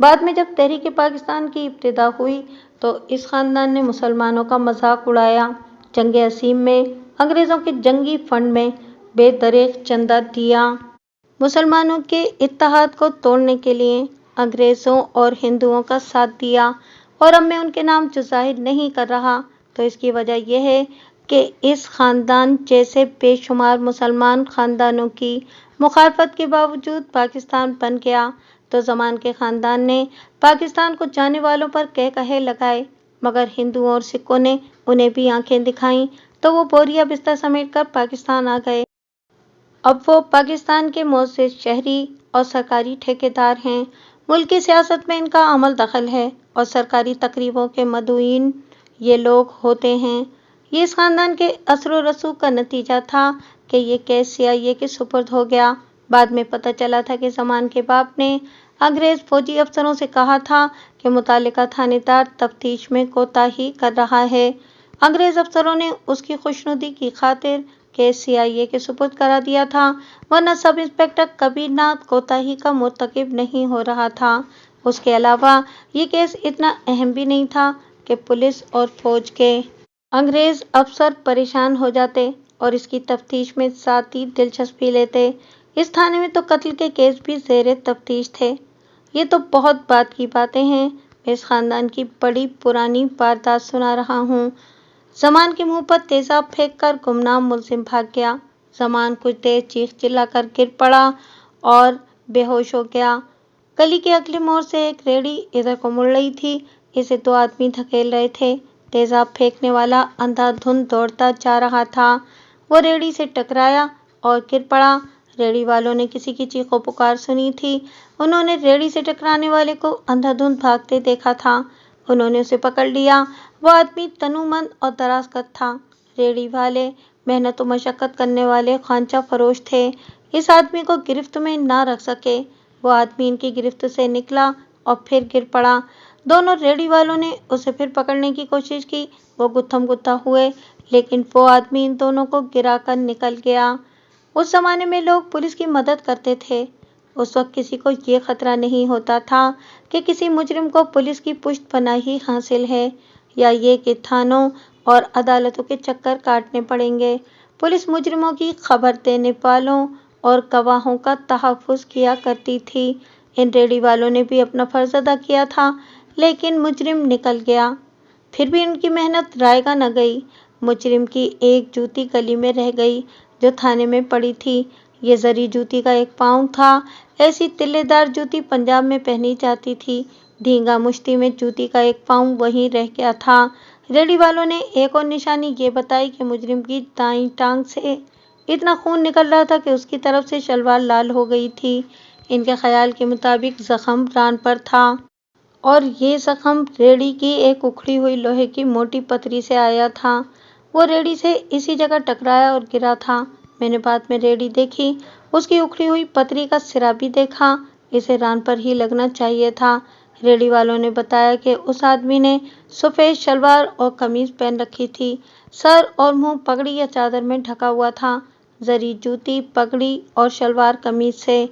بعد میں جب تحریک پاکستان کی ابتدا ہوئی تو اس خاندان نے مسلمانوں کا مذاق اڑایا، جنگ عظیم میں انگریزوں کے جنگی فنڈ میں بے دریغ چندہ دیا۔ مسلمانوں کے اتحاد کو توڑنے کے لیے انگریزوں اور ہندوؤں کا ساتھ دیا، اور اب میں ان کے نام جو ظاہر نہیں کر رہا تو اس کی وجہ یہ ہے کہ اس خاندان جیسے بے شمار مسلمان خاندانوں کی مخالفت کے باوجود پاکستان بن گیا، تو زمان کے خاندان نے پاکستان کو جانے والوں پر کہے لگائے، مگر ہندوؤں اور سکھوں نے انہیں بھی آنکھیں دکھائیں تو وہ بوریا بستر سمیٹ کر پاکستان آ گئے۔ اب وہ پاکستان کے معزز شہری اور سرکاری ٹھیکیدار ہیں، ملک کی سیاست میں ان کا عمل دخل ہے اور سرکاری تقریبوں کے مدعوین یہ لوگ ہوتے ہیں۔ یہ اس خاندان کے اثر و رسوخ کا نتیجہ تھا کہ یہ کیس CIA کے سپرد ہو گیا۔ بعد میں پتہ چلا تھا کہ زمان کے باپ نے انگریز فوجی افسروں سے کہا تھا کہ متعلقہ تھانے دار تفتیش میں کوتاہی کر رہا ہے۔ انگریز افسروں نے اس کی خوشنودی کی خاطر کیس CIA کے سپرد کرا دیا تھا، ورنہ سب انسپکٹر کبیر ناتھ کوتاہی کا مرتکب نہیں ہو رہا تھا۔ اس کے علاوہ یہ کیس اتنا اہم بھی نہیں تھا کہ پولیس اور فوج کے انگریز افسر پریشان ہو جاتے اور اس کی تفتیش میں ذاتی دلچسپی لیتے۔ اس تھانے میں تو قتل کے کیس بھی زیر تفتیش تھے۔ یہ تو بہت بعد کی باتیں ہیں، میں اس خاندان کی بڑی پرانی واردات سنا رہا ہوں۔ زمان کے منہ پر تیزاب پھینک کر گمنام ملزم بھاگ گیا۔ زمان کچھ دیر چیخ چلا کر گر پڑا اور بے ہوش ہو گیا۔ گلی کے اگلے موڑ سے ایک ریہڑی ادھر کو مڑ رہی تھی، اسے 2 آدمی دھکیل رہے تھے۔ تیزاب پھینکنے والا اندھا دھند دوڑتا جا رہا تھا، وہ ریہڑی سے ٹکرایا اور گر پڑا۔ ریہڑی والوں نے کسی کی چیخ و پکار سنی تھی، انہوں نے ریہڑی سے ٹکرانے والے کو اندھا دھند بھاگتے دیکھا تھا، انہوں نے اسے پکڑ لیا۔ وہ آدمی تنومند اور دراز قد تھا۔ ریہڑی والے محنت و مشقت کرنے والے خوانچہ فروش تھے، اس آدمی کو گرفت میں نہ رکھ سکے۔ وہ آدمی ان کی گرفت سے نکلا اور پھر گر پڑا۔ دونوں ریہڑی والوں نے اسے پھر پکڑنے کی کوشش کی، وہ گتھم گتھا ہوئے، لیکن وہ آدمی ان دونوں کو گرا کر نکل گیا۔ اس زمانے میں لوگ پولیس کی مدد کرتے تھے۔ اس وقت کسی کو یہ خطرہ نہیں ہوتا تھا کہ کسی مجرم کو پولیس کی پشت پناہی حاصل ہے، یا یہ کہ تھانوں اور عدالتوں کے چکر کاٹنے پڑیں گے۔ پولیس مجرموں کی خبر دینے والوں اور گواہوں کا تحفظ کیا کرتی تھی۔ ان ریہڑی والوں نے بھی اپنا فرض ادا کیا تھا، لیکن مجرم نکل گیا۔ پھر بھی ان کی محنت رائے گاہ نہ گئی۔ مجرم کی ایک جوتی گلی میں رہ گئی جو تھانے میں پڑی تھی۔ یہ زری جوتی کا 1 پاؤں تھا۔ ایسی تلے دار جوتی پنجاب میں پہنی جاتی تھی۔ ڈھینگا مشتی میں جوتی کا 1 پاؤں وہیں رہ گیا تھا۔ ریہڑی والوں نے ایک اور نشانی یہ بتائی کہ مجرم کی دائیں ٹانگ سے اتنا خون نکل رہا تھا کہ اس کی طرف سے شلوار لال ہو گئی تھی۔ ان کے خیال کے مطابق زخم ران پر تھا، اور یہ زخم ریہڑی کی ایک اکھڑی ہوئی لوہے کی موٹی پتری سے آیا تھا۔ وہ ریہڑی سے اسی جگہ ٹکرایا اور گرا تھا۔ میں نے بعد میں ریہڑی دیکھی، اس کی اکھڑی ہوئی پتری کا سرا بھی دیکھا، اسے ران پر ہی لگنا چاہیے تھا۔ ریہڑی والوں نے بتایا کہ اس آدمی نے سفید شلوار اور قمیض پہن رکھی تھی، سر اور منہ پگڑی یا چادر میں ڈھکا ہوا تھا۔ زری جوتی، پگڑی اور شلوار قمیض سے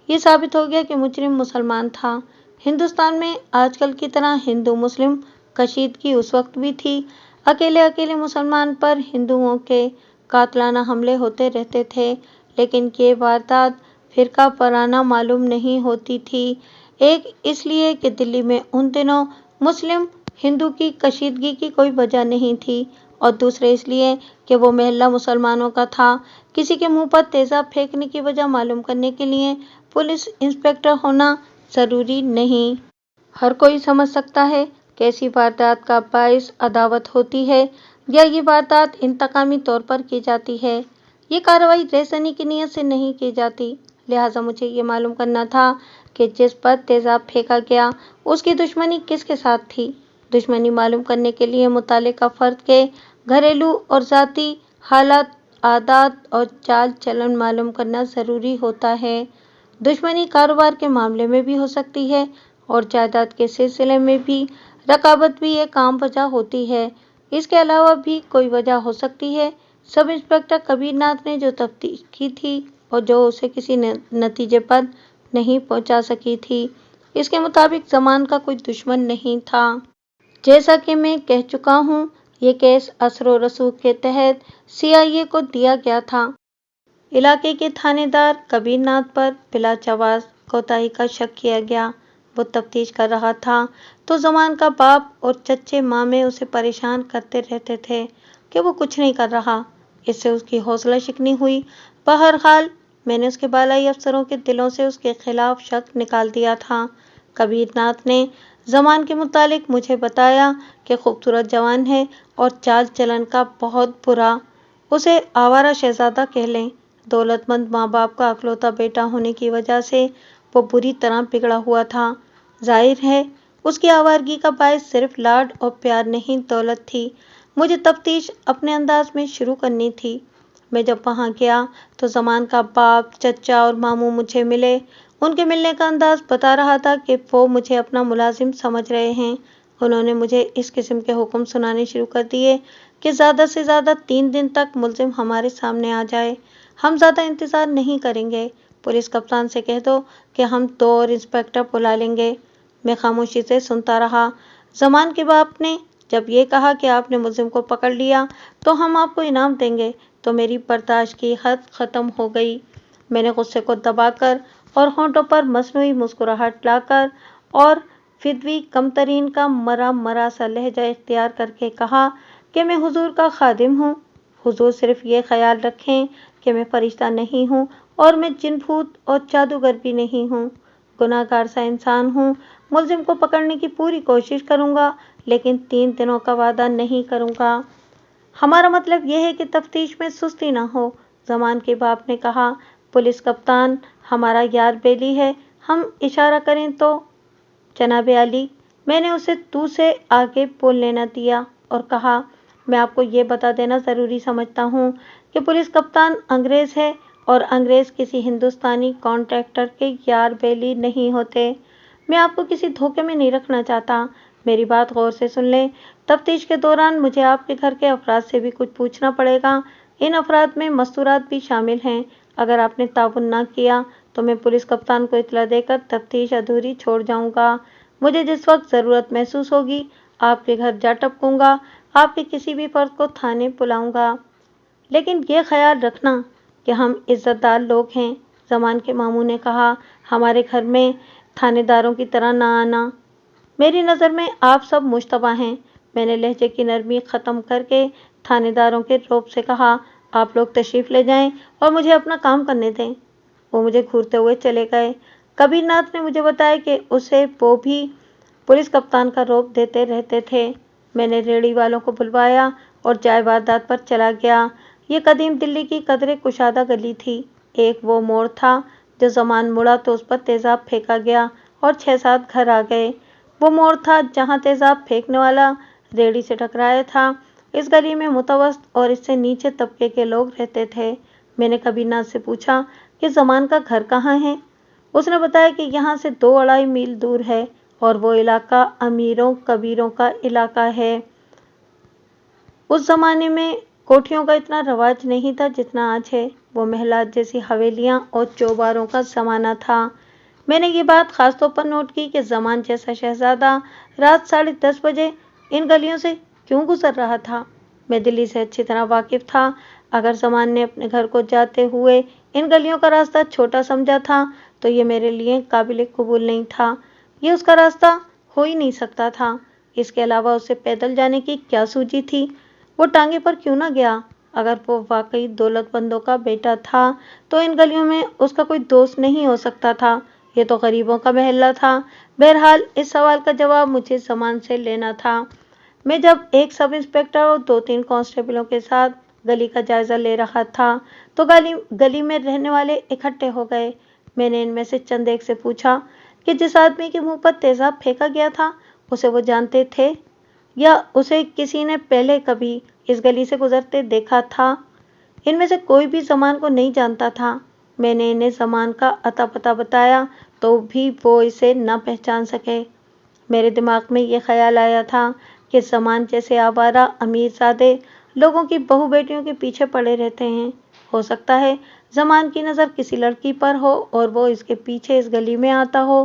یہ ثابت ہو گیا کہ مجرم مسلمان تھا۔ ہندوستان میں آج کل کی طرح ہندو مسلم کشیدگی اس وقت بھی تھی۔ اکیلے اکیلے مسلمان پر ہندوؤں کے قاتلانہ حملے ہوتے رہتے تھے، لیکن یہ واردات فرقہ وارانہ معلوم نہیں ہوتی تھی۔ ایک اس لیے کہ دلی میں ان دنوں مسلم ہندو کی کشیدگی کی کوئی وجہ نہیں تھی، اور دوسرے اس لیے کہ وہ محلہ مسلمانوں کا تھا۔ کسی کے منہ پر تیزاب پھینکنے کی وجہ معلوم کرنے کے لیے پولیس انسپکٹر ہونا ضروری نہیں۔ ہر کوئی سمجھ سکتا ہے کہ ایسی واردات کا باعث عداوت ہوتی ہے یا یہ واردات انتقامی طور پر کی جاتی ہے۔ یہ کارروائی رہزنی کی نیت سے نہیں کی جاتی، لہٰذا مجھے یہ معلوم کرنا تھا کہ جس پر تیزاب پھینکا گیا اس کی دشمنی کس کے ساتھ تھی۔ دشمنی معلوم کرنے کے لیے متعلقہ فرد کے گھریلو اور ذاتی حالات، عادات اور چال چلن معلوم کرنا ضروری ہوتا ہے۔ دشمنی کاروبار کے معاملے میں بھی ہو سکتی ہے اور جائیداد کے سلسلے میں بھی رقابت بھی ایک عام وجہ ہوتی ہے۔ اس کے علاوہ بھی کوئی وجہ ہو سکتی ہے۔ سب انسپکٹر کبیر ناتھ نے جو تفتیش کی تھی اور جو اسے کسی نتیجے پر نہیں پہنچا سکی تھی، اس کے مطابق زمان کا کوئی دشمن نہیں تھا۔ جیسا کہ میں کہہ چکا ہوں، یہ کیس اثر و رسوخ کے تحت CIA کو دیا گیا تھا۔ علاقے کے تھانے دار کبیر ناتھ پر بلا جواز کوتاہی کا شک کیا گیا۔ وہ تفتیش کر رہا تھا تو زمان کا باپ اور چچے مامے اسے پریشان کرتے رہتے تھے کہ وہ کچھ نہیں کر رہا۔ اس سے اس کی حوصلہ شکنی ہوئی۔ بہرحال میں نے اس کے بالائی افسروں کے دلوں سے اس کے خلاف شک نکال دیا تھا۔ کبیر ناتھ نے زمان کے متعلق مجھے بتایا کہ خوبصورت جوان ہے اور چال چلن کا بہت برا، اسے آوارہ شہزادہ کہہ لیں۔ دولت مند ماں باپ کا اکلوتا بیٹا ہونے کی وجہ سے وہ بری طرح بگڑا ہوا تھا۔ ظاہر ہے اس کی آوارگی کا باعث صرف لاڈ اور پیار نہیں، دولت تھی۔ مجھے تفتیش اپنے انداز میں شروع کرنی تھی۔ میں جب وہاں گیا تو زمان کا باپ، چچا اور ماموں مجھے ملے۔ ان کے ملنے کا انداز بتا رہا تھا کہ وہ مجھے اپنا ملازم سمجھ رہے ہیں۔ انہوں نے مجھے اس قسم کے حکم سنانے شروع کر دیے کہ زیادہ سے زیادہ 3 دن تک ملزم ہمارے سامنے آ جائے۔ ہم زیادہ انتظار نہیں کریں گے۔ پولیس کپتان سے کہہ دو کہ ہم 2 اور انسپکٹر بلا لیں گے۔ میں خاموشی سے سنتا رہا۔ زمان کے باپ نے جب یہ کہا کہ آپ نے ملزم کو پکڑ لیا تو ہم آپ کو انعام دیں گے تو میری برداشت کی حد ختم ہو گئی۔ میں نے غصے کو دبا کر اور ہونٹوں پر مصنوعی مسکراہٹ لا کر اور فدوی کم ترین کا مرا مرا سا لہجہ اختیار کر کے کہا کہ میں حضور کا خادم ہوں۔ حضور صرف یہ خیال رکھیں کہ میں فرشتہ نہیں ہوں اور میں جن بھوت اور جادوگر بھی نہیں ہوں۔ گناہ گار سا انسان ہوں۔ ملزم کو پکڑنے کی پوری کوشش کروں گا لیکن 3 دنوں کا وعدہ نہیں کروں گا۔ ہمارا مطلب یہ ہے کہ تفتیش میں سستی نہ ہو۔ زمان کے باپ نے کہا، پولیس کپتان ہمارا یار بیلی ہے، ہم اشارہ کریں تو؟ جناب عالی، میں نے اسے تو سے آگے بولنے نہ دیا اور کہا، میں آپ کو یہ بتا دینا ضروری سمجھتا ہوں کہ پولیس کپتان انگریز ہے اور انگریز کسی ہندوستانی کانٹریکٹر کے یار بیلی نہیں ہوتے۔ میں آپ کو کسی دھوکے میں نہیں رکھنا چاہتا۔ میری بات غور سے سن لیں۔ تفتیش کے دوران مجھے آپ کے گھر کے افراد سے بھی کچھ پوچھنا پڑے گا۔ ان افراد میں مستورات بھی شامل ہیں۔ اگر آپ نے تعاون نہ کیا تو میں پولیس کپتان کو اطلاع دے کر تفتیش ادھوری چھوڑ جاؤں گا۔ مجھے جس وقت ضرورت محسوس ہوگی آپ کے گھر جا ٹپکوں گا، آپ کے کسی بھی فرد کو تھانے بلاؤں گا۔ لیکن یہ خیال رکھنا کہ ہم عزت دار لوگ ہیں۔ زمان کے ماموں نے کہا، ہمارے گھر میں تھانے داروں کی طرح نہ آنا۔ میری نظر میں آپ سب مشتبہ ہیں۔ میں نے لہجے کی نرمی ختم کر کے تھانے داروں کے رعب سے کہا، آپ لوگ تشریف لے جائیں اور مجھے اپنا کام کرنے دیں۔ وہ مجھے گھورتے ہوئے چلے گئے۔ کبیر ناتھ نے مجھے بتایا کہ اسے وہ بھی پولیس کپتان کا رعب دیتے رہتے تھے۔ میں نے ریڑھی والوں کو بلوایا اور جائے واردات پر چلا گیا۔ یہ قدیم دلی کی قدرے کشادہ گلی تھی۔ ایک وہ موڑ تھا جو زمان مڑا تو اس پر تیزاب پھینکا گیا اور 6-7 گھر آ گئے۔ وہ موڑ تھا جہاں تیزاب پھینکنے والا ریڑھی سے ٹکرایا تھا۔ اس گلی میں متوسط اور اس سے نیچے طبقے کے لوگ رہتے تھے۔ میں نے کبیر ناتھ سے پوچھا کہ زمان کا گھر کہاں ہے؟ اس نے بتایا کہ یہاں سے 2-2.5 میل دور ہے اور وہ علاقہ امیروں کبیروں کا علاقہ ہے۔ اس زمانے میں کوٹھیوں کا اتنا رواج نہیں تھا جتنا آج ہے۔ وہ محلات جیسی حویلیاں اور چوباروں کا زمانہ تھا۔ میں نے یہ بات خاص طور پر نوٹ کی کہ زمان جیسا شہزادہ رات 10:30 بجے ان گلیوں سے کیوں گزر رہا تھا؟ میں دلی سے اچھی طرح واقف تھا۔ اگر زمان نے اپنے گھر کو جاتے ہوئے ان گلیوں کا راستہ چھوٹا سمجھا تھا تو یہ میرے لیے قابل قبول نہیں تھا۔ یہ اس کا راستہ ہو ہی نہیں سکتا تھا۔ اس کے علاوہ اسے پیدل جانے کی کیا سوجی تھی؟ وہ ٹانگے پر کیوں نہ گیا؟ اگر وہ واقعی دولت مندوں کا بیٹا تھا تو ان گلیوں میں اس کا کوئی دوست نہیں ہو سکتا تھا۔ یہ تو غریبوں کا محلہ تھا۔ بہرحال اس سوال کا جواب مجھے زمان سے لینا تھا۔ میں جب ایک سب انسپکٹر اور 2-3 کانسٹیبلوں کے ساتھ گلی کا جائزہ لے رہا تھا تو گلی میں رہنے والے اکٹھے ہو گئے۔ میں نے ان میں سے چند ایک سے پوچھا کہ جس آدمی کے منہ پر تیزاب پھینکا گیا تھا اسے وہ جانتے تھے یا اسے کسی نے پہلے کبھی اس گلی سے گزرتے دیکھا تھا؟ ان میں سے کوئی بھی زمان کو نہیں جانتا تھا۔ میں نے انہیں زمان کا اتا پتہ بتایا تو بھی وہ اسے نہ پہچان سکے۔ میرے دماغ میں یہ خیال آیا تھا کہ زمان جیسے آوارہ امیر زادے لوگوں کی بہو بیٹیوں کے پیچھے پڑے رہتے ہیں۔ ہو سکتا ہے زمان کی نظر کسی لڑکی پر ہو اور وہ اس کے پیچھے اس گلی میں آتا ہو۔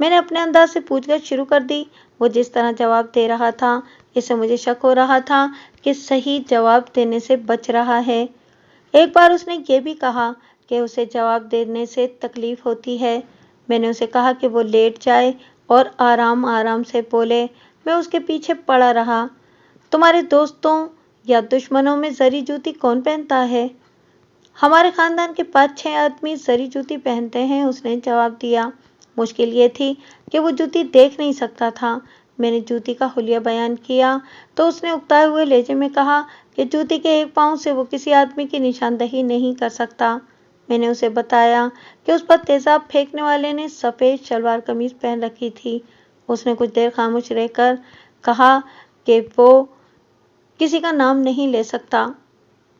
میں نے اپنے انداز سے پوچھ گچھ شروع کر دی۔ وہ جس طرح جواب دے رہا تھا اس سے مجھے شک ہو رہا تھا کہ صحیح جواب دینے سے بچ رہا ہے۔ ایک بار اس نے یہ بھی کہا کہ اسے جواب دینے سے تکلیف ہوتی ہے۔ میں نے اسے کہا کہ وہ لیٹ جائے اور آرام آرام سے بولے۔ میں اس کے پیچھے پڑا رہا۔ تمہارے دوستوں یا دشمنوں میں زری جوتی کون پہنتا ہے؟ ہمارے خاندان کے 5-6 آدمی زری جوتی پہنتے ہیں، اس نے جواب دیا۔ مشکل یہ تھی کہ وہ جوتی دیکھ نہیں سکتا تھا۔ میں نے جوتی کا حلیہ بیان کیا تو اس نے اکتائے ہوئے لہجے میں کہا کہ جوتی کے ایک پاؤں سے وہ کسی آدمی کی نشاندہی نہیں کر سکتا۔ میں نے اسے بتایا کہ اس پر تیزاب پھینکنے والے نے سفید شلوار قمیض پہن رکھی تھی۔ اس نے کچھ دیر خاموش رہ کر کہا کہ وہ کسی کا نام نہیں لے سکتا۔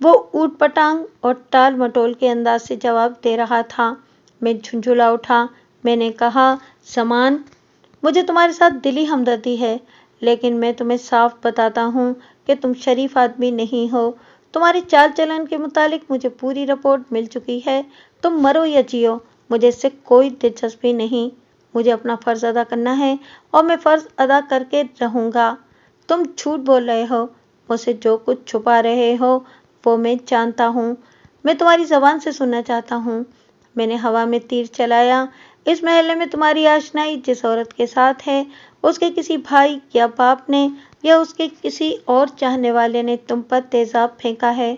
وہ اوٹ پٹانگ اور ٹال مٹول کے انداز سے جواب دے رہا تھا۔ میں جھنجھلا اٹھا۔ میں نے کہا، زمان، مجھے تمہارے ساتھ دلی ہمدردی ہے، لیکن میں تمہیں صاف بتاتا ہوں کہ تم شریف آدمی نہیں ہو۔ تمہاری چال چلن کے متعلق مجھے پوری رپورٹ مل چکی ہے۔ تم مرو یا جیو، مجھے اس سے کوئی دلچسپی نہیں۔ مجھے اپنا فرض ادا کرنا ہے اور میں فرض ادا کر کے رہوں گا۔ تم جھوٹ بول رہے ہو، مجھ سے جو کچھ چھپا رہے ہو وہ میں جانتا ہوں۔ میں تمہاری زبان سے سننا چاہتا ہوں۔ میں نے ہوا میں تیر چلایا۔ اس محلے میں تمہاری آشنائی جس عورت کے ساتھ ہے، اس کے کسی بھائی یا باپ نے یا اس کے کسی اور چاہنے والے نے تم پر تیزاب پھینکا ہے۔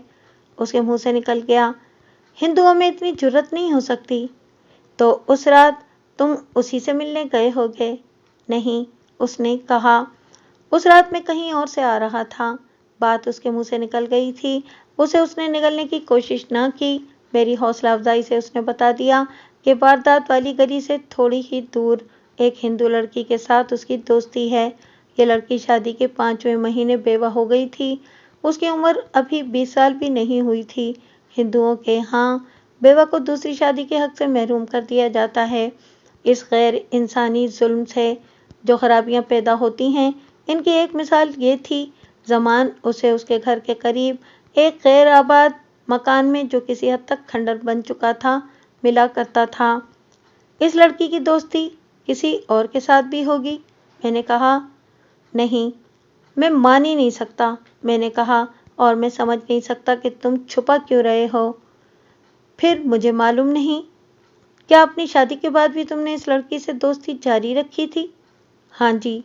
اس کے منہ سے نکل گیا، ہندوؤں میں اتنی جرأت نہیں ہو سکتی۔ تو اس رات تم اسی سے ملنے گئے ہوگے؟ نہیں، اس نے کہا۔ اس رات میں کہیں اور سے آ رہا تھا۔ بات اس کے منہ سے نکل گئی تھی، اس نے نگلنے کی کوشش نہ کی۔ میری حوصلہ افزائی سے اس نے بتا دیا کہ واردات والی گلی سے تھوڑی ہی دور ایک ہندو لڑکی کے ساتھ اس کی دوستی ہے۔ یہ لڑکی شادی کے 5ویں مہینے بیوہ ہو گئی تھی۔ اس کی عمر ابھی 20 سال بھی نہیں ہوئی تھی۔ ہندوؤں کے ہاں بیوہ کو دوسری شادی کے حق سے محروم کر دیا جاتا ہے۔ اس غیر انسانی ظلم سے جو خرابیاں پیدا ہوتی ہیں، ان کی ایک مثال یہ تھی، زمان اسے اس کے گھر کے قریب ایک غیر آباد مکان میں جو کسی حد تک کھنڈر بن چکا تھا ملا کرتا تھا۔ اس لڑکی کی دوستی کسی اور کے ساتھ بھی ہوگی؟ میں نے کہا۔ نہیں، میں مان ہی نہیں سکتا، میں نے کہا، اور میں سمجھ نہیں سکتا کہ تم چھپا کیوں رہے ہو۔ پھر مجھے معلوم نہیں، کیا اپنی شادی کے بعد بھی تم نے اس لڑکی سے دوستی جاری رکھی تھی؟ ہاں جی۔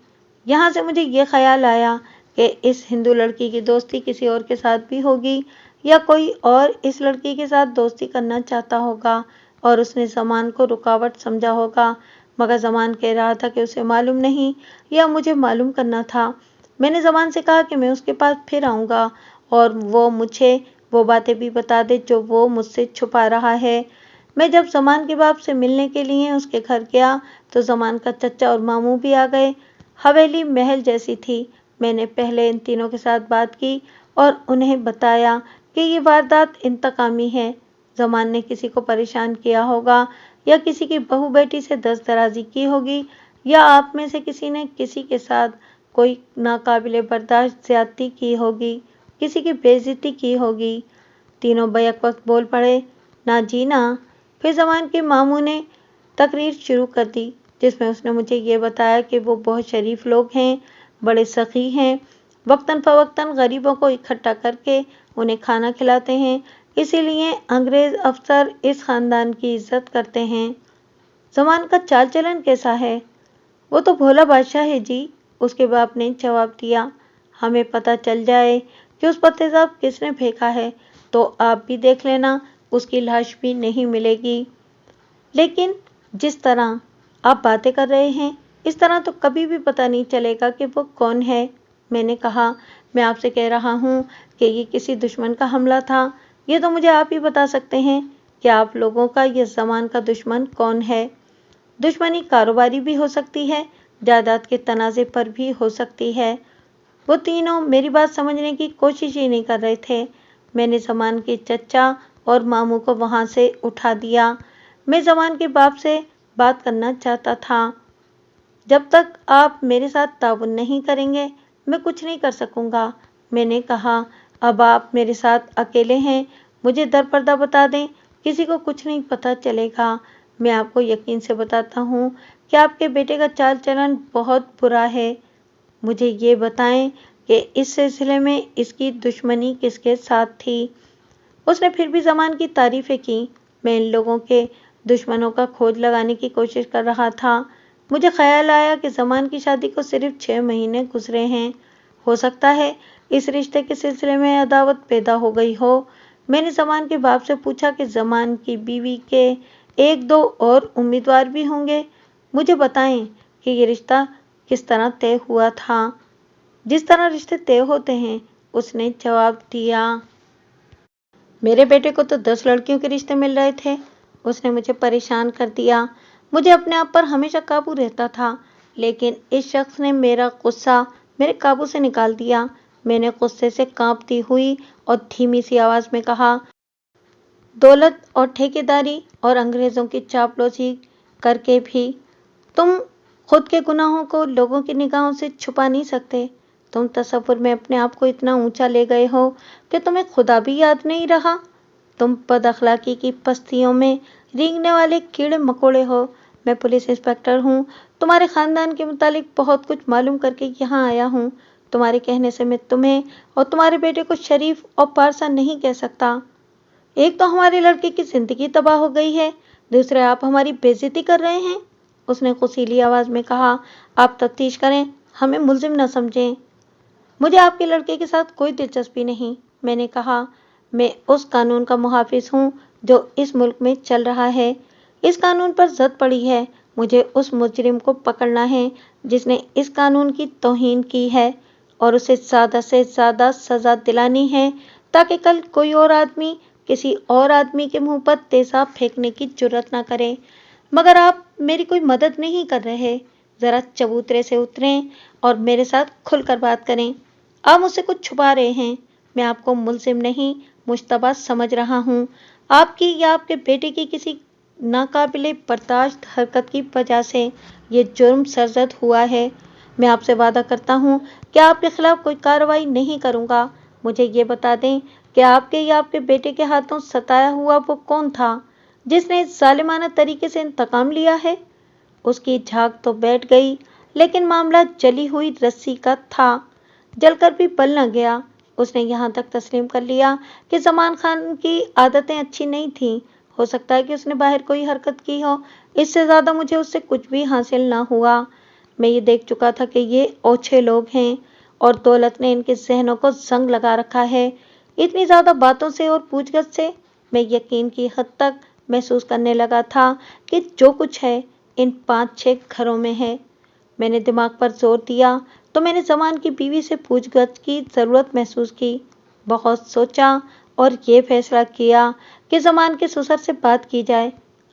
یہاں سے مجھے یہ خیال آیا کہ اس ہندو لڑکی کی دوستی کسی اور کے ساتھ بھی ہوگی، یا کوئی اور اس لڑکی کے ساتھ دوستی کرنا چاہتا ہوگا اور اس نے زمان کو رکاوٹ سمجھا ہوگا، مگر زمان کہہ رہا تھا کہ اسے معلوم نہیں یا مجھے معلوم کرنا تھا۔ میں نے زمان سے کہا کہ میں اس کے پاس پھر آؤں گا اور وہ مجھے وہ باتیں بھی بتا دے جو وہ مجھ سے چھپا رہا ہے۔ میں جب زمان کے باپ سے ملنے کے لیے اس کے گھر گیا تو زمان کا چچا اور ماموں بھی آ گئے۔ حویلی محل جیسی تھی۔ میں نے پہلے ان تینوں کے ساتھ بات کی اور انہیں بتایا کہ یہ واردات انتقامی ہے۔ زمان نے کسی کو پریشان کیا ہوگا یا کسی کی بہو بیٹی سے دست درازی کی ہوگی، یا آپ میں سے کسی نے کسی کے ساتھ کوئی ناقابل برداشت زیادتی کی ہوگی، کسی کی بے عزتی کی ہوگی۔ تینوں بیک وقت بول پڑے، نہ جی نہ۔ پھر زمان کے ماموں نے تقریر شروع کر دی جس میں اس نے مجھے یہ بتایا کہ وہ بہت شریف لوگ ہیں، بڑے سخی ہیں، وقتاً فوقتاً غریبوں کو اکٹھا کر کے انہیں کھانا کھلاتے ہیں، اسی لیے انگریز افسر اس خاندان کی عزت کرتے ہیں۔ زمان کا چال چلن کیسا ہے؟ وہ تو بھولا بادشاہ ہے جی، اس کے باپ نے جواب دیا۔ ہمیں پتہ چل جائے کہ اس پر تیزاب کس نے پھینکا ہے تو آپ بھی دیکھ لینا، اس کی لاش بھی نہیں ملے گی۔ لیکن جس طرح آپ باتیں کر رہے ہیں، اس طرح تو کبھی بھی پتہ نہیں چلے گا کہ وہ کون ہے۔ میں نے کہا، میں آپ سے کہہ رہا ہوں کہ یہ کسی دشمن کا حملہ تھا، یہ تو مجھے آپ ہی بتا سکتے ہیں کہ آپ لوگوں کا یا زمان کا دشمن کون ہے۔ دشمنی کاروباری بھی ہو سکتی ہے، جائیداد کے تنازع پر بھی ہو سکتی ہے۔ وہ تینوں میری بات سمجھنے کی کوشش ہی نہیں کر رہے تھے۔ میں نے زمان کے چچا اور ماموں کو وہاں سے اٹھا دیا۔ میں زمان کے باپ سے بات کرنا چاہتا تھا۔ جب تک آپ میرے ساتھ تعاون نہیں کریں گے میں کچھ نہیں کر سکوں گا۔ میں نے کہا، اب آپ میرے ساتھ اکیلے ہیں، مجھے درپردہ بتا دیں، کسی کو کچھ نہیں پتہ چلے گا۔ میں آپ کو یقین سے بتاتا ہوں کہ آپ کے بیٹے کا چال چلن بہت برا ہے۔ مجھے یہ بتائیں کہ اس سلسلے میں اس کی دشمنی کس کے ساتھ تھی؟ اس نے پھر بھی زمان کی تعریفیں کی۔ میں ان لوگوں کے دشمنوں کا کھوج لگانے کی کوشش کر رہا تھا۔ مجھے خیال آیا کہ زمان کی شادی کو صرف 6 مہینے گزرے ہیں۔ ہو سکتا ہے اس رشتے کے سلسلے میں عداوت پیدا ہو گئی ہو۔ میں نے زمان کے باپ سے پوچھا کہ زمان کی بیوی کے 1-2 اور امیدوار بھی ہوں گے۔ مجھے بتائیں کہ یہ رشتہ کس طرح طے ہوا تھا؟ جس طرح رشتے طے ہوتے ہیں، اس نے جواب دیا۔ میرے بیٹے کو تو 10 لڑکیوں کے رشتے مل رہے تھے۔ اس نے مجھے پریشان کر دیا۔ مجھے اپنے آپ پر ہمیشہ قابو رہتا تھا، لیکن اس شخص نے میرا غصہ میرے قابو سے نکال دیا۔ میں نے غصے سے کانپتی ہوئی اور دھیمی سی آواز میں کہا، دولت اور ٹھیکیداری اور انگریزوں کی چاپلوسی کر کے بھی تم خود کے گناہوں کو لوگوں کی نگاہوں سے چھپا نہیں سکتے۔ تم تصور میں اپنے آپ کو اتنا اونچا لے گئے ہو کہ تمہیں خدا بھی یاد نہیں رہا۔ تم بد اخلاقی کی پستیوں میں رینگنے والے کیڑے مکوڑے ہو۔ میں پولیس انسپکٹر ہوں۔ تمہارے خاندان کے متعلق بہت کچھ معلوم کر کے یہاں آیا ہوں۔ تمہارے کہنے سے میں تمہیں اور تمہارے بیٹے کو شریف اور پارسا نہیں کہہ سکتا۔ ایک تو ہمارے لڑکے کی زندگی تباہ ہو گئی ہے، دوسرے آپ ہماری بے عزتی کر رہے ہیں۔ اس نے غصیلی آواز میں کہا، آپ تفتیش کریں، ہمیں ملزم نہ سمجھیں۔ مجھے آپ کے لڑکے کے ساتھ کوئی دلچسپی نہیں، میں نے کہا۔ میں اس قانون کا محافظ ہوں جو اس ملک میں چل رہا ہے۔ اس قانون پر زد پڑی ہے۔ مجھے اس مجرم کو پکڑنا ہے جس نے اس قانون کی توہین کی ہے، اور اسے زیادہ سے زیادہ سزا دلانی ہے تاکہ کل کوئی اور آدمی کسی اور آدمی کے منہ پر تیزاب پھینکنے کی جرات نہ کرے۔ مگر آپ میری کوئی مدد نہیں کر رہے۔ ذرا چبوترے سے اتریں اور میرے ساتھ کھل کر بات کریں۔ آپ مجھ سے کچھ چھپا رہے ہیں۔ میں آپ کو ملزم نہیں، مشتبہ سمجھ رہا ہوں۔ آپ کی یا آپ کے بیٹے کی کسی ناقابل برداشت حرکت کی وجہ سے یہ جرم سرزد ہوا ہے۔ میں آپ سے وعدہ کرتا ہوں کہ آپ کے خلاف کوئی کارروائی نہیں کروں گا۔ مجھے یہ بتا دیں کہ آپ کے یا آپ کے بیٹے کے ہاتھوں ستایا ہوا وہ کون تھا جس نے ظالمانہ طریقے سے انتقام لیا ہے؟ اس کی جھاگ تو بیٹھ گئی، لیکن معاملہ جلی ہوئی رسی کا تھا۔ جل کر بھی بل نہ گیا۔ اس نے یہاں تک تسلیم کر لیا کہ زمان خان کی عادتیں اچھی نہیں تھیں۔ ہو سکتا ہے کہ اس نے باہر کوئی حرکت کی ہو۔ اس سے زیادہ مجھے اس سے کچھ بھی حاصل نہ ہوا۔ میں یہ دیکھ چکا تھا کہ یہ اوچھے لوگ ہیں اور دولت نے ان کے ذہنوں کو زنگ لگا رکھا ہے۔ اتنی زیادہ باتوں سے اور پوچھ گچھ سے میں یقین کی حد تک محسوس کرنے لگا تھا کہ جو کچھ ہے ان 5-6 گھروں میں ہے۔ میں نے دماغ پر زور دیا تو میں نے زمان کی بیوی سے پوچھ گچھ کی ضرورت محسوس کی۔ بہت سوچا اور یہ فیصلہ کیا کہ زمان کے سسر سے بات کی جائے۔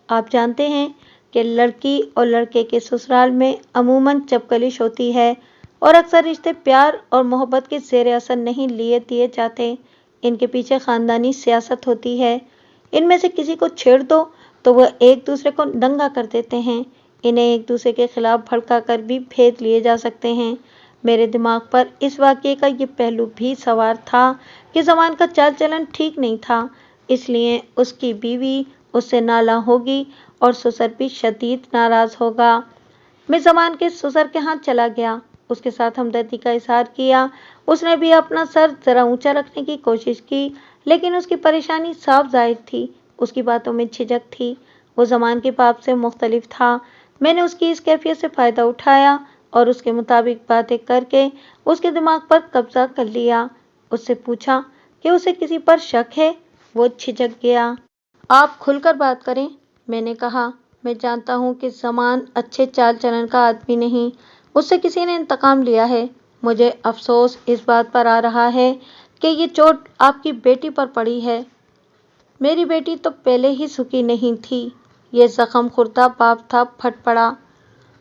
آپ جانتے ہیں کہ لڑکی اور لڑکے کے سسرال میں عموماً چپکلش ہوتی ہے اور اکثر رشتے پیار اور محبت کے زیر اثر نہیں لیے دیے جاتے۔ ان کے پیچھے خاندانی سیاست ہوتی ہے۔ ان میں سے کسی کو چھیڑ دو تو وہ ایک دوسرے کو دنگا کر دیتے ہیں۔ انہیں ایک دوسرے کے خلاف بھڑکا کر بھی بھید لیے جا سکتے ہیں۔ میرے دماغ پر اس واقعے کا یہ پہلو بھی سوار تھا کہ زمان کا چال چلن ٹھیک نہیں تھا، اس لیے اس کی بیوی اس سے نالاں ہوگی اور سسر بھی شدید ناراض ہوگا۔ میں زمان کے سسر کے ہاں چلا گیا، اس کے ساتھ ہمدردی کا اظہار کیا۔ اس نے بھی اپنا سر ذرا اونچا رکھنے کی کوشش کی، لیکن اس کی پریشانی صاف ظاہر تھی۔ اس کی باتوں میں جھجک تھی۔ وہ زمان کے باپ سے مختلف تھا۔ میں نے اس کی اس کیفیت سے فائدہ اٹھایا اور اس کے مطابق باتیں کر کے اس کے دماغ پر قبضہ کر لیا۔ اس سے پوچھا کہ اسے کسی پر شک ہے؟ وہ جھجک گیا۔ آپ کھل کر بات کریں، میں نے کہا۔ میں جانتا ہوں کہ زمان اچھے چال چلن کا آدمی نہیں، اس سے کسی نے انتقام لیا ہے۔ مجھے افسوس اس بات پر آ رہا ہے کہ یہ چوٹ آپ کی بیٹی پر پڑی ہے۔ میری بیٹی تو پہلے ہی سکی نہیں تھی، یہ زخم خوردہ باپ تھا پھٹ پڑا۔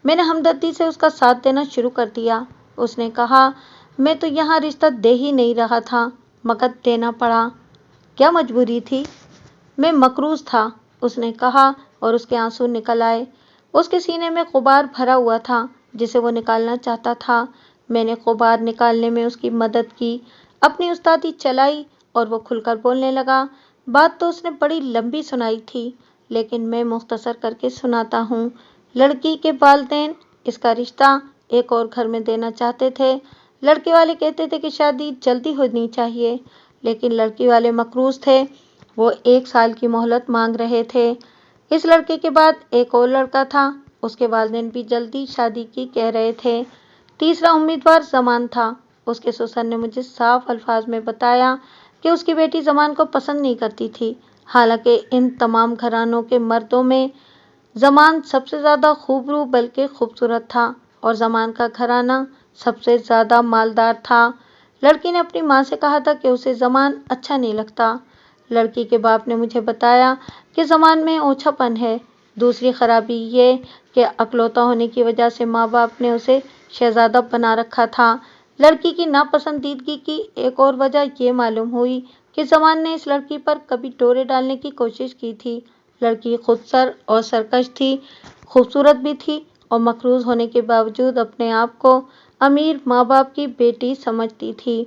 میں نے ہمدردی سے اس کا ساتھ دینا شروع کر دیا۔ اس نے کہا، میں تو یہاں رشتہ دے ہی نہیں رہا تھا، مگر دینا پڑا۔ کیا مجبوری تھی؟ میں مقروض تھا، اس نے کہا اور اس کے آنسو نکل آئے۔ اس کے سینے میں غبار بھرا ہوا تھا جسے وہ نکالنا چاہتا تھا۔ میں نے غبار نکالنے میں اس کی مدد کی، اپنی استادی چلائی اور وہ کھل کر بولنے لگا۔ بات تو اس نے بڑی لمبی سنائی تھی، لیکن میں مختصر کر کے سناتا ہوں۔ لڑکی کے والدین اس کا رشتہ ایک اور گھر میں دینا چاہتے تھے۔ لڑکے والے کہتے تھے کہ شادی جلدی ہونی چاہیے، لیکن لڑکی والے مقروض تھے، وہ 1 سال کی مہلت مانگ رہے تھے۔ اس لڑکے کے بعد ایک اور لڑکا تھا، اس کے والدین بھی جلدی شادی کی کہہ رہے تھے۔ تیسرا امیدوار زمان تھا۔ اس کے سسر نے مجھے صاف الفاظ میں بتایا کہ اس کی بیٹی زمان کو پسند نہیں کرتی تھی، حالانکہ ان تمام گھرانوں کے مردوں میں زمان سب سے زیادہ خوبرو بلکہ خوبصورت تھا، اور زمان کا گھرانہ سب سے زیادہ مالدار تھا۔ لڑکی نے اپنی ماں سے کہا تھا کہ اسے زمان اچھا نہیں لگتا۔ لڑکی کے باپ نے مجھے بتایا کہ زمان میں اوچھا پن ہے۔ دوسری خرابی یہ کہ اکلوتا ہونے کی وجہ سے ماں باپ نے اسے شہزادہ بنا رکھا تھا۔ لڑکی کی ناپسندیدگی کی ایک اور وجہ یہ معلوم ہوئی کہ زمان نے اس لڑکی پر کبھی ڈورے ڈالنے کی کوشش کی تھی۔ لڑکی خود سر اور سرکش تھی، خوبصورت بھی تھی، اور مقروض ہونے کے باوجود اپنے آپ کو امیر ماں باپ کی بیٹی سمجھتی تھی۔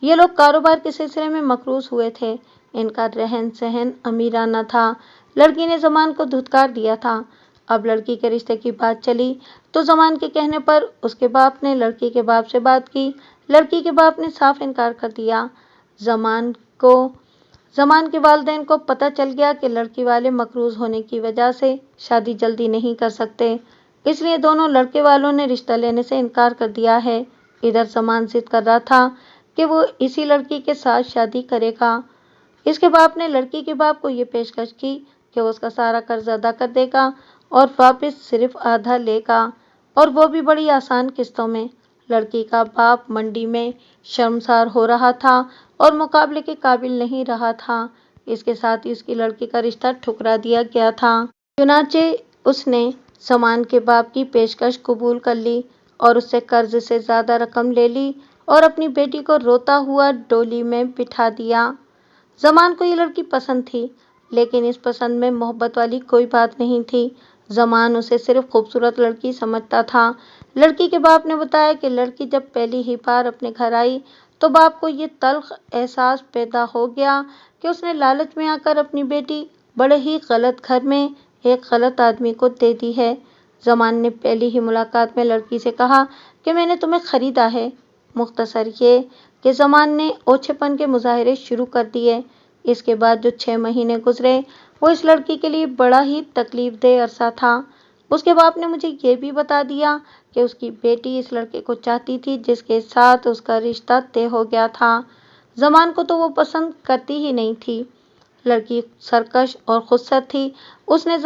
یہ لوگ کاروبار کے سلسلے میں مقروض ہوئے تھے، ان کا رہن سہن امیرانہ تھا۔ لڑکی نے زمان کو دھتکار دیا تھا۔ اب لڑکی کے رشتے کی بات چلی تو زمان کے کہنے پر اس کے باپ نے لڑکی کے باپ سے بات کی۔ لڑکی کے باپ نے صاف انکار کر دیا۔ زمان کے والدین کو پتہ چل گیا کہ لڑکی والے مقروض ہونے کی وجہ سے شادی جلدی نہیں کر سکتے، اس لیے دونوں لڑکے والوں نے رشتہ لینے سے انکار کر دیا ہے۔ ادھر زمان ضد کر رہا تھا کہ وہ اسی لڑکی کے ساتھ شادی کرے گا۔ اس کے باپ نے لڑکی کے باپ کو یہ پیشکش کی کہ وہ اس کا سارا قرض ادا کر دے گا اور واپس صرف آدھا لے گا، اور وہ بھی بڑی آسان قسطوں میں۔ لڑکی کا باپ منڈی میں شرمسار ہو رہا تھا اور مقابلے کے قابل نہیں رہا تھا۔ اس کے ساتھ ہی اس کی لڑکی کا رشتہ ٹھکرا دیا گیا تھا۔ چنانچہ اس نے زمان کے باپ کی پیشکش قبول کر لی اور اس سے قرض سے زیادہ رقم لے لی اور اپنی بیٹی کو روتا ہوا ڈولی میں بٹھا دیا۔ زمان کو یہ لڑکی پسند تھی، لیکن اس پسند میں محبت والی کوئی بات نہیں تھی۔ زمان اسے صرف خوبصورت لڑکی سمجھتا تھا۔ لڑکی کے باپ نے بتایا کہ لڑکی جب پہلی ہی بار اپنے گھر آئی تو باپ کو یہ تلخ احساس پیدا ہو گیا کہ اس نے لالچ میں آ کر اپنی بیٹی بڑے ہی غلط گھر میں ایک غلط آدمی کو دے دی ہے۔ زمان نے پہلی ہی ملاقات میں لڑکی سے کہا کہ میں نے تمہیں خریدا ہے۔ مختصر یہ کہ زمان نے اوچھے پن کے مظاہرے شروع کر دیے۔ اس کے بعد جو 6 مہینے گزرے وہ اس لڑکی کے لیے بڑا ہی تکلیف دہ عرصہ تھا۔ اس کے باپ نے مجھے یہ بھی بتا دیا کہ اس کی بیٹی اس لڑکے کو چاہتی تھی جس کے ساتھ اس کا رشتہ طے ہو گیا تھا۔ زمان کو تو وہ پسند کرتی ہی نہیں تھی۔ لڑکی سرکش اور خودسر تھی۔ اس نے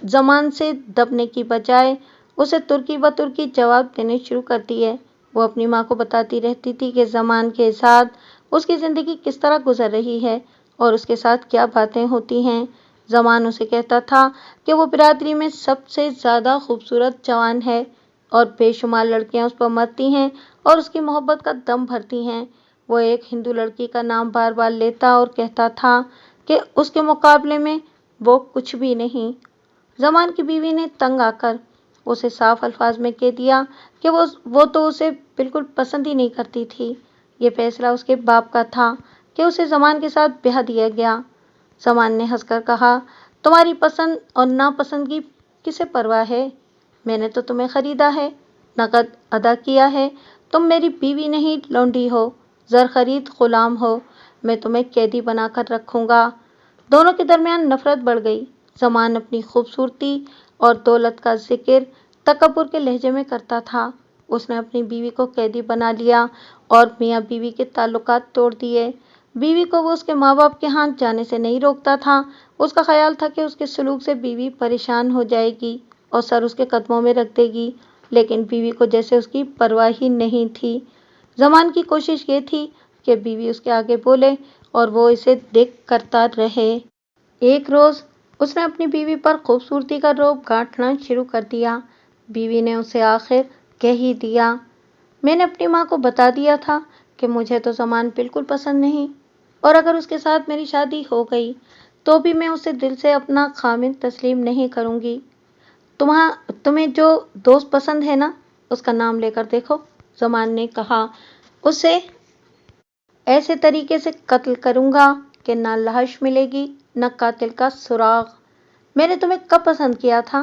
زمان سے دبنے کی بجائے اسے ترکی بترکی جواب دینے شروع کر دیے۔ وہ اپنی ماں کو بتاتی رہتی تھی کہ زمان کے ساتھ اس کی زندگی کس طرح گزر رہی ہے اور اس کے ساتھ کیا باتیں ہوتی ہیں۔ زمان اسے کہتا تھا کہ وہ برادری میں سب سے زیادہ خوبصورت جوان ہے اور بے شمار لڑکیاں اس پر مرتی ہیں اور اس کی محبت کا دم بھرتی ہیں۔ وہ ایک ہندو لڑکی کا نام بار بار لیتا اور کہتا تھا کہ اس کے مقابلے میں وہ کچھ بھی نہیں۔ زمان کی بیوی نے تنگ آ کر اسے صاف الفاظ میں کہہ دیا کہ وہ تو اسے بالکل پسند ہی نہیں کرتی تھی۔ یہ فیصلہ اس کے باپ کا تھا کہ اسے زمان کے ساتھ بیاہ دیا گیا۔ زمان نے ہنس کر کہا، تمہاری پسند اور ناپسندگی کسے پرواہ ہے؟ میں نے تو تمہیں خریدا ہے، نقد ادا کیا ہے۔ تم میری بیوی نہیں لونڈی ہو، زر خرید غلام ہو۔ میں تمہیں قیدی بنا کر رکھوں گا۔ دونوں کے درمیان نفرت بڑھ گئی۔ زمان اپنی خوبصورتی اور دولت کا ذکر تکبر کے لہجے میں کرتا تھا۔ اس نے اپنی بیوی کو قیدی بنا لیا اور میاں بیوی کے تعلقات توڑ دیے۔ بیوی کو وہ اس کے ماں باپ کے ہاں جانے سے نہیں روکتا تھا۔ اس کا خیال تھا کہ اس کے سلوک سے بیوی پریشان ہو جائے گی اور سر اس کے قدموں میں رکھ دے گی، لیکن بیوی کو جیسے اس کی پرواہ ہی نہیں تھی۔ زمان کی کوشش یہ تھی کہ بیوی اس کے آگے بولے اور وہ اسے دیکھ کرتا رہے۔ ایک روز اس نے اپنی بیوی پر خوبصورتی کا رعب گانٹھنا شروع کر دیا۔ بیوی نے اسے آخر کہہ ہی دیا، میں نے اپنی ماں کو بتا دیا تھا کہ مجھے تو زمان بالکل پسند نہیں، اور اگر اس کے ساتھ میری شادی ہو گئی تو بھی میں اسے دل سے اپنا خامند تسلیم نہیں کروں گی۔ تمہیں جو دوست پسند ہے نا، اس کا نام لے کر دیکھو۔ زمان نے کہا، اسے ایسے طریقے سے قتل کروں گا کہ نہ لاش ملے گی نہ قاتل کا سراغ۔ میں نے تمہیں کب پسند کیا تھا؟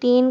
3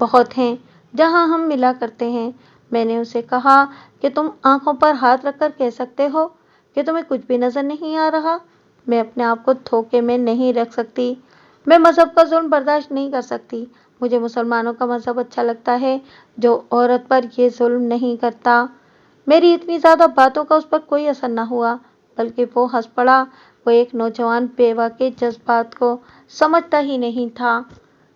بہت ہیں جہاں ہم ملا کرتے ہیں۔ میں نے اسے کہا کہ تم آنکھوں پر ہاتھ رکھ کر کہہ سکتے ہو کہ تمہیں کچھ بھی نظر نہیں آ رہا۔ میں اپنے آپ کو دھوکے میں نہیں رکھ سکتی۔ میں مذہب کا ظلم برداشت نہیں کر سکتی۔ مجھے مسلمانوں کا مذہب اچھا لگتا ہے جو عورت پر یہ ظلم نہیں کرتا۔ میری اتنی زیادہ باتوں کا اس پر کوئی اثر نہ ہوا، بلکہ وہ ہنس پڑا۔ وہ ایک نوجوان بیوہ کے جذبات کو سمجھتا ہی نہیں تھا۔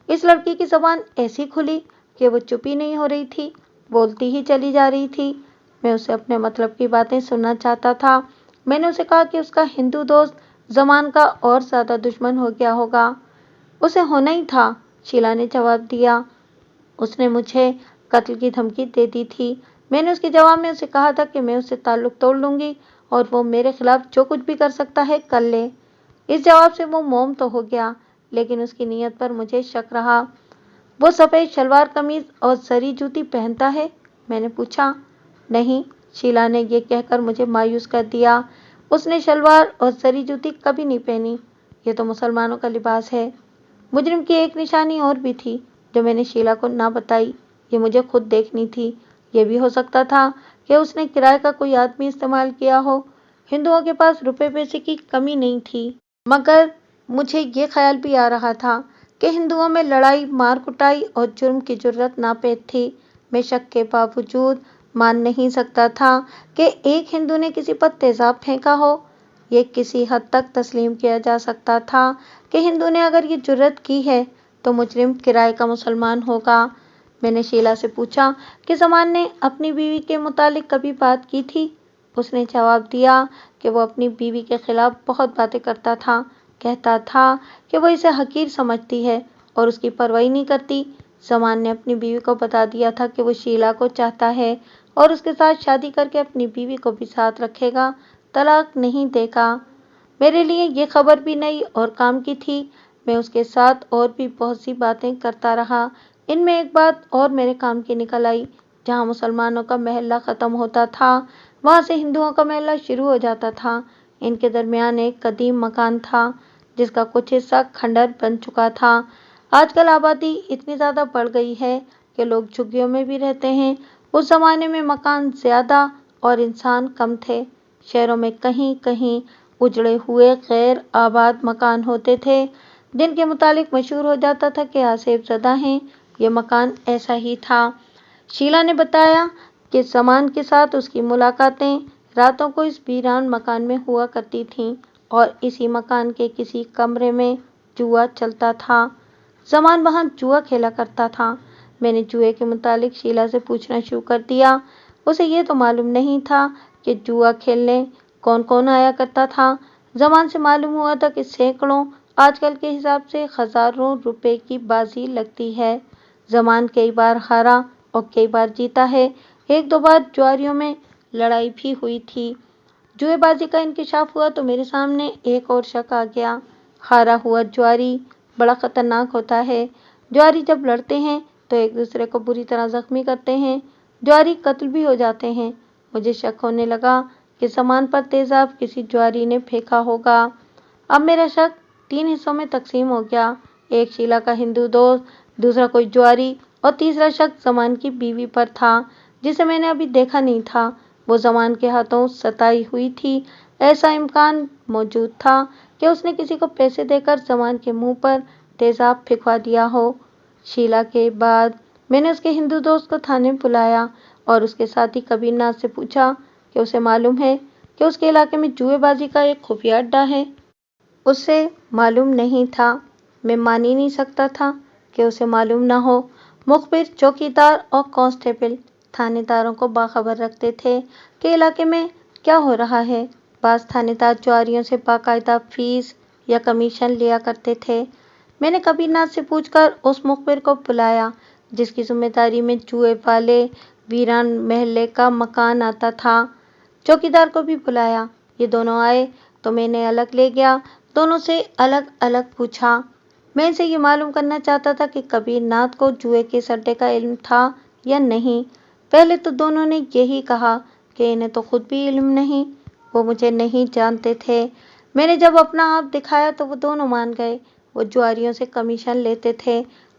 اس لڑکی کی زبان ایسی کھلی کہ وہ چپ ہی نہیں ہو رہی تھی، بولتی ہی چلی جا رہی تھی۔ میں اسے اپنے مطلب کی باتیں سننا چاہتا تھا۔ میں نے اسے کہا کہ اس کا ہندو دوست زمان کا اور زیادہ دشمن ہو گیا ہوگا۔ اسے ہونا ہی تھا، شیلا نے جواب دیا۔ اس نے مجھے قتل کی دھمکی دے دی تھی۔ میں نے اس کے جواب میں اسے کہا تھا کہ میں اس سے تعلق توڑ لوں گی اور وہ میرے خلاف جو کچھ بھی کر سکتا ہے کر لے۔ اس جواب سے وہ موم تو ہو گیا، لیکن اس کی نیت پر مجھے شک رہا۔ وہ سفید شلوار قمیض اور زری جوتی پہنتا ہے؟ میں نے پوچھا۔ نہیں، شیلا نے یہ کہہ کر مجھے مایوس کر دیا۔ اس نے شلوار اور زری جوتی کبھی نہیں پہنی۔ یہ تو مسلمانوں کا لباس ہے۔ مجرم کی ایک نشانی اور بھی تھی جو میں نے شیلا کو نہ بتائی۔ یہ مجھے خود دیکھنی تھی۔ یہ بھی ہو سکتا تھا کہ اس نے کرائے کا کوئی آدمی استعمال کیا ہو۔ ہندوؤں کے پاس روپے پیسے کی کمی نہیں تھی، مگر مجھے یہ خیال بھی آ رہا تھا کہ ہندوؤں میں لڑائی، مار کٹائی اور جرم کی جرات ناپید تھی۔ میں شک کے باوجود مان نہیں سکتا تھا کہ ایک ہندو نے کسی پر تیزاب پھینکا ہو۔ یہ کسی حد تک تسلیم کیا جا سکتا تھا کہ ہندو نے اگر یہ جرات کی ہے تو مجرم کرائے کا مسلمان ہوگا۔ میں نے شیلا سے پوچھا کہ زمان نے اپنی بیوی کے متعلق کبھی بات کی تھی؟ اس نے جواب دیا کہ وہ اپنی بیوی کے خلاف بہت باتیں کرتا تھا، کہتا تھا کہ وہ اسے حقیر سمجھتی ہے اور اس کی پرواہ نہیں کرتی۔ زمان نے اپنی بیوی کو بتا دیا تھا کہ وہ شیلا کو چاہتا ہے اور اس کے ساتھ شادی کر کے اپنی بیوی کو بھی ساتھ رکھے گا، طلاق نہیں دے گا۔ میرے لیے یہ خبر بھی نئی اور کام کی تھی۔ میں اس کے ساتھ اور بھی بہت سی باتیں کرتا رہا۔ ان میں ایک بات اور میرے کام کی نکل آئی۔ جہاں مسلمانوں کا محلہ ختم ہوتا تھا، وہاں سے ہندوؤں کا محلہ شروع ہو جاتا تھا۔ ان کے درمیان ایک قدیم مکان تھا جس کا کچھ حصہ کھنڈر بن چکا تھا۔ آج کل آبادی اتنی زیادہ بڑھ گئی ہے کہ لوگ جھگیوں میں بھی رہتے ہیں۔ اس زمانے میں مکان زیادہ اور انسان کم تھے۔ شہروں میں کہیں کہیں اجڑے ہوئے غیر آباد مکان ہوتے تھے جن کے متعلق مشہور ہو جاتا تھا کہ آسیب زدہ ہیں۔ یہ مکان ایسا ہی تھا۔ شیلا نے بتایا کہ زمان کے ساتھ اس کی ملاقاتیں راتوں کو اس ویران مکان میں ہوا کرتی تھیں اور اسی مکان کے کسی کمرے میں جوا چلتا تھا۔ زمان وہاں جوا کھیلا کرتا تھا۔ میں نے جوئے کے متعلق شیلا سے پوچھنا شروع کر دیا۔ اسے یہ تو معلوم نہیں تھا کہ جوا کھیلنے کون کون آیا کرتا تھا۔ زمان سے معلوم ہوا تھا کہ سینکڑوں، آج کل کے حساب سے ہزاروں روپے کی بازی لگتی ہے۔ زمان کئی بار ہارا اور کئی بار جیتا ہے۔ ایک دو بار جواریوں میں لڑائی بھی ہوئی تھی۔ جوئے بازی کا انکشاف ہوا تو میرے سامنے ایک اور شک آ گیا۔ ہارا ہوا جواری بڑا خطرناک ہوتا ہے۔ جواری جب لڑتے ہیں تو ایک دوسرے کو بری طرح زخمی کرتے ہیں۔ جواری قتل بھی ہو جاتے ہیں۔ مجھے شک ہونے لگا کہ زمان پر تیزاب کسی جواری نے پھینکا ہوگا۔ اب میرا شک 3 حصوں میں تقسیم ہو گیا۔ ایک شیلا کا ہندو دوست، دوسرا کوئی جواری اور تیسرا شک زمان کی بیوی پر تھا جسے میں نے ابھی دیکھا نہیں تھا۔ وہ زمان کے ہاتھوں ستائی ہوئی تھی۔ ایسا امکان موجود تھا کہ اس نے کسی کو پیسے دے کر زمان کے منہ پر تیزاب پھینکوا دیا ہو۔ شیلا کے بعد میں نے اس کے ہندو دوست کو تھانے بلایا اور اس کے ساتھی کبیر ناتھ سے پوچھا کہ اسے معلوم ہے کہ اس کے علاقے میں جوئے بازی کا ایک خفیہ اڈہ ہے۔ اسے معلوم نہیں تھا۔ میں مان ہی نہیں سکتا تھا کہ اسے معلوم نہ ہو۔ مخبر، چوکیدار اور کانسٹیبل تھانے داروں کو باخبر رکھتے تھے کہ علاقے میں کیا ہو رہا ہے۔ بعض تھانے دار جواریوں سے باقاعدہ فیس یا کمیشن لیا کرتے تھے۔ میں نے کبیر ناتھ سے پوچھ کر اس مخبر کو بلایا جس کی ذمہ داری میں جوئے والے ویران محلے کا مکان آتا تھا۔ چوکیدار کو بھی بلایا۔ یہ دونوں آئے تو میں انہیں الگ لے گیا۔ دونوں سے الگ الگ پوچھا۔ میں ان سے یہ معلوم کرنا چاہتا تھا کہ کبیر ناتھ کو جوئے کے سٹے کا علم تھا یا نہیں۔ پہلے تو دونوں نے یہی کہا کہ انہیں تو خود بھی علم نہیں، وہ مجھے نہیں جانتے تھے۔ میں نے جب اپنا آپ دکھایا تو وہ دونوں مان گئے۔ وہ جواریوں سے کمیشن لیتے تھے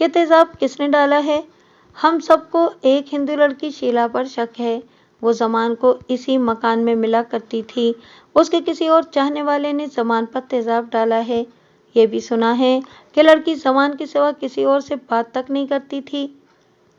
کہ تیزاب کس نے ڈالا ہے۔ ہم سب کو ایک ہندو لڑکی شیلا پر شک ہے۔ وہ زمان کو اسی مکان میں ملا کرتی تھی۔ اس کے کسی اور چاہنے والے نے زمان پر تیزاب ڈالا ہے۔ یہ بھی سنا ہے کہ لڑکی زمان کے سوا کسی اور سے بات تک نہیں کرتی تھی۔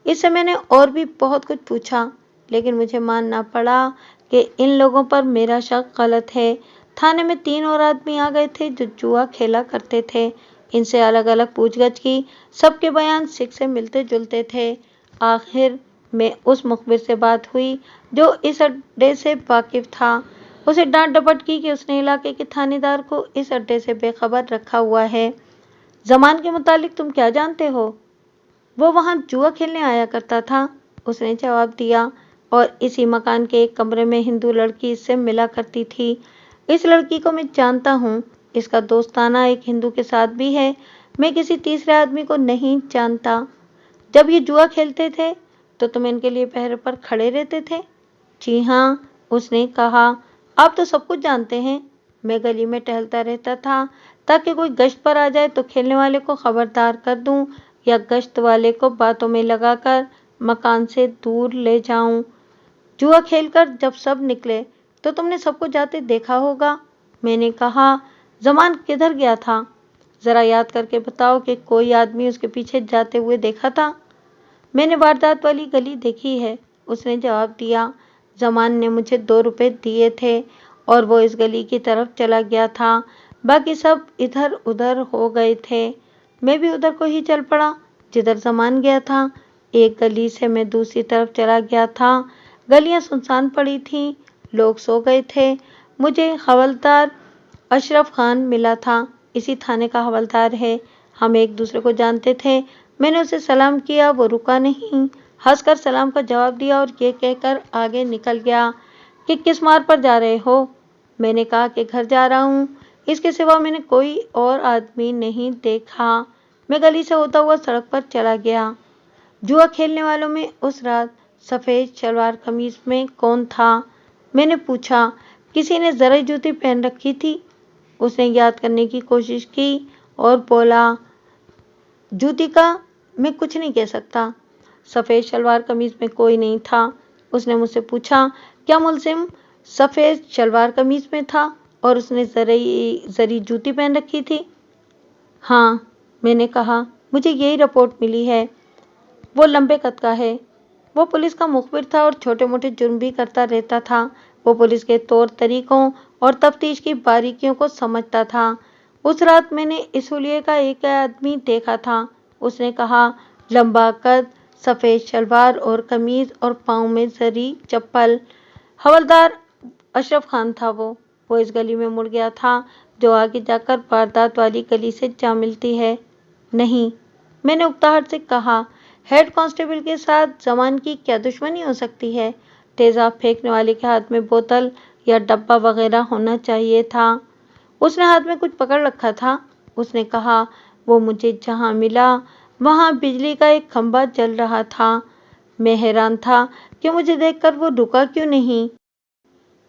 اس سے میں نے اور بھی بہت کچھ پوچھا، لیکن مجھے ماننا پڑا کہ ان لوگوں پر میرا شک غلط ہے۔ تھانے میں 3 اور آدمی آ گئے تھے جو جوا کھیلا کرتے تھے۔ ان سے الگ الگ پوچھ گچھ کی۔ سب کے بیان سکھ سے ملتے جلتے تھے۔ آخر میں اس مخبر سے بات ہوئی جو اس اڈے سے واقف تھا۔ اسے ڈانٹ ڈپٹ کی کہ اس نے علاقے کے تھانے دار کو اس اڈے سے بے خبر رکھا ہوا ہے۔ زمان کے متعلق تم کیا جانتے ہو؟ وہ وہاں جوا کھیلنے آیا کرتا تھا، اس نے جواب دیا، اور اسی مکان کے ایک کمرے میں ہندو لڑکی اس سے ملا کرتی تھی۔ اس لڑکی کو میں جانتا ہوں۔ اس کا دوستانہ ایک ہندو کے ساتھ بھی ہے۔ میں کسی تیسرے آدمی کو نہیں جانتا۔ جب یہ جوا کھیلتے تھے تو تم ان کے لیے پہرے پر کھڑے رہتے تھے؟ جی ہاں، اس نے کہا۔ آپ تو سب کچھ جانتے ہیں۔ میں گلی میں ٹہلتا رہتا تھا تاکہ کوئی گشت پر آ جائے تو کھیلنے والے کو خبردار کر دوں یا گشت والے کو باتوں میں لگا کر مکان سے دور لے جاؤں۔ جوا کھیل کر جب سب نکلے تو تم نے سب کو جاتے دیکھا ہوگا۔ میں نے کہا، زمان کدھر گیا تھا؟ ذرا یاد کر کے بتاؤ کہ کوئی آدمی اس کے پیچھے جاتے ہوئے دیکھا تھا؟ میں نے واردات والی گلی دیکھی ہے، اس نے جواب دیا۔ زمان نے مجھے 2 روپے دیے تھے اور وہ اس گلی کی طرف چلا گیا تھا۔ باقی سب ادھر ادھر ہو گئے تھے۔ میں بھی ادھر کو ہی چل پڑا جدھر زمان گیا تھا۔ ایک گلی سے میں دوسری طرف چلا گیا تھا۔ گلیاں سنسان پڑی تھیں، لوگ سو گئے تھے۔ مجھے حوالدار اشرف خان ملا تھا، اسی تھانے کا حوالدار ہے۔ ہم ایک دوسرے کو جانتے تھے۔ میں نے اسے سلام کیا، وہ رکا نہیں، ہنس کر سلام کا جواب دیا اور یہ کہہ کر آگے نکل گیا کہ کس مار پر جا رہے ہو؟ میں نے کہا کہ گھر جا رہا ہوں۔ اس کے سوا میں نے کوئی اور آدمی نہیں دیکھا۔ میں گلی سے ہوتا ہوا سڑک پر چلا گیا۔ جوا کھیلنے والوں میں اس رات سفید شلوار قمیض میں کون تھا؟ میں نے پوچھا۔ کسی نے زرعی جوتی پہن رکھی تھی؟ اس نے یاد کرنے کی کوشش کی اور بولا، جوتی کا میں کچھ نہیں کہہ سکتا۔ سفید شلوار قمیض میں کوئی نہیں تھا۔ اس نے مجھ سے پوچھا، کیا ملزم سفید شلوار قمیض میں تھا اور اس نے زرعی جوتی پہن رکھی تھی؟ ہاں، میں نے کہا، مجھے یہی رپورٹ ملی ہے۔ وہ لمبے قد کا ہے۔ وہ پولیس کا مخبر تھا اور چھوٹے موٹے جرم بھی کرتا رہتا تھا۔ وہ پولیس کے طور طریقوں اور تفتیش کی باریکیوں کو سمجھتا تھا۔ اس رات میں نے اس حلیے کا ایک آدمی دیکھا تھا، اس نے کہا، لمبا قد، سفید شلوار اور قمیض اور پاؤں میں زرعی چپل۔ حوالدار اشرف خان تھا۔ وہ اس گلی میں مڑ گیا تھا جو آگے جا کر واردات والی گلی سے جا ملتی ہے۔ نہیں، میں نے اکتاہٹ سے کہا، ہیڈ کانسٹیبل کے ساتھ زمان کی کیا دشمنی ہو سکتی ہے؟ تیزاب پھینکنے والے کے ہاتھ میں بوتل یا ڈبہ وغیرہ ہونا چاہیے تھا۔ اس نے ہاتھ میں کچھ پکڑ رکھا تھا، اس نے کہا۔ وہ مجھے جہاں ملا وہاں بجلی کا ایک کھمبا جل رہا تھا۔ میں حیران تھا کہ مجھے دیکھ کر وہ رکا کیوں نہیں۔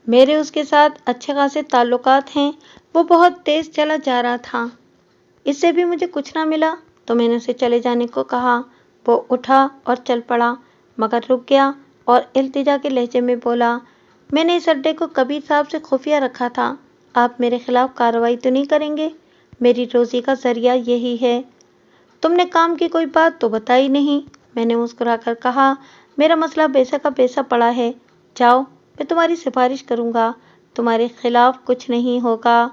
میرے اس کے ساتھ اچھے خاصے تعلقات ہیں۔ وہ بہت تیز چلا جا رہا تھا۔ اس سے بھی مجھے کچھ نہ ملا تو میں نے اسے چلے جانے کو کہا۔ وہ اٹھا اور چل پڑا، مگر رک گیا اور التجا کے لہجے میں بولا، میں نے اس اڈے کو کبیر صاحب سے خفیہ رکھا تھا۔ آپ میرے خلاف کارروائی تو نہیں کریں گے؟ میری روزی کا ذریعہ یہی ہے۔ تم نے کام کی کوئی بات تو بتائی نہیں۔ میں نے مسکرا کر کہا، میرا مسئلہ پیسہ کا پیسہ پڑا ہے۔ جاؤ، میں تمہاری سفارش کروں گا، تمہارے خلاف کچھ نہیں ہوگا۔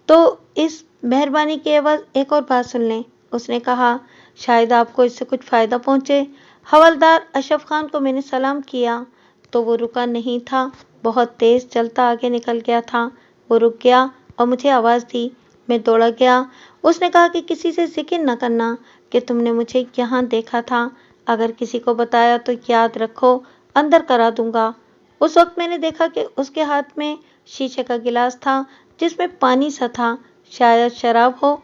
تو اس مہربانی کے عوض ایک اور بات سن لیں، اس نے کہا، شاید آپ کو اس سے کچھ فائدہ پہنچے۔ حوالدار اشرف خان کو میں نے سلام کیا تو وہ رکا نہیں تھا، بہت تیز چلتا آگے نکل گیا تھا۔ وہ رک گیا اور مجھے آواز دی، میں دوڑا گیا۔ اس نے کہا کہ کسی سے ذکر نہ کرنا کہ تم نے مجھے یہاں دیکھا تھا۔ اگر کسی کو بتایا تو یاد رکھو اندر کرا دوں گا۔ اس وقت میں نے دیکھا کہ اس کے ہاتھ میں شیشے کا گلاس تھا جس میں پانی سا تھا، شاید شراب ہو۔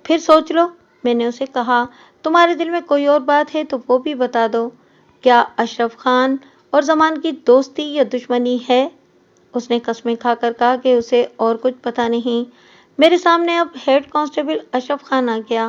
پھر سوچ لو، میں نے اسے کہا، تمہارے دل میں کوئی اور بات ہے تو وہ بھی بتا دو۔ کیا اشرف خان اور زمان کی دوستی یا دشمنی ہے؟ اس نے قسمیں کھا کر کہا کہ اسے اور کچھ پتا نہیں۔ میرے سامنے اب ہیڈ کانسٹیبل اشرف خان آ گیا۔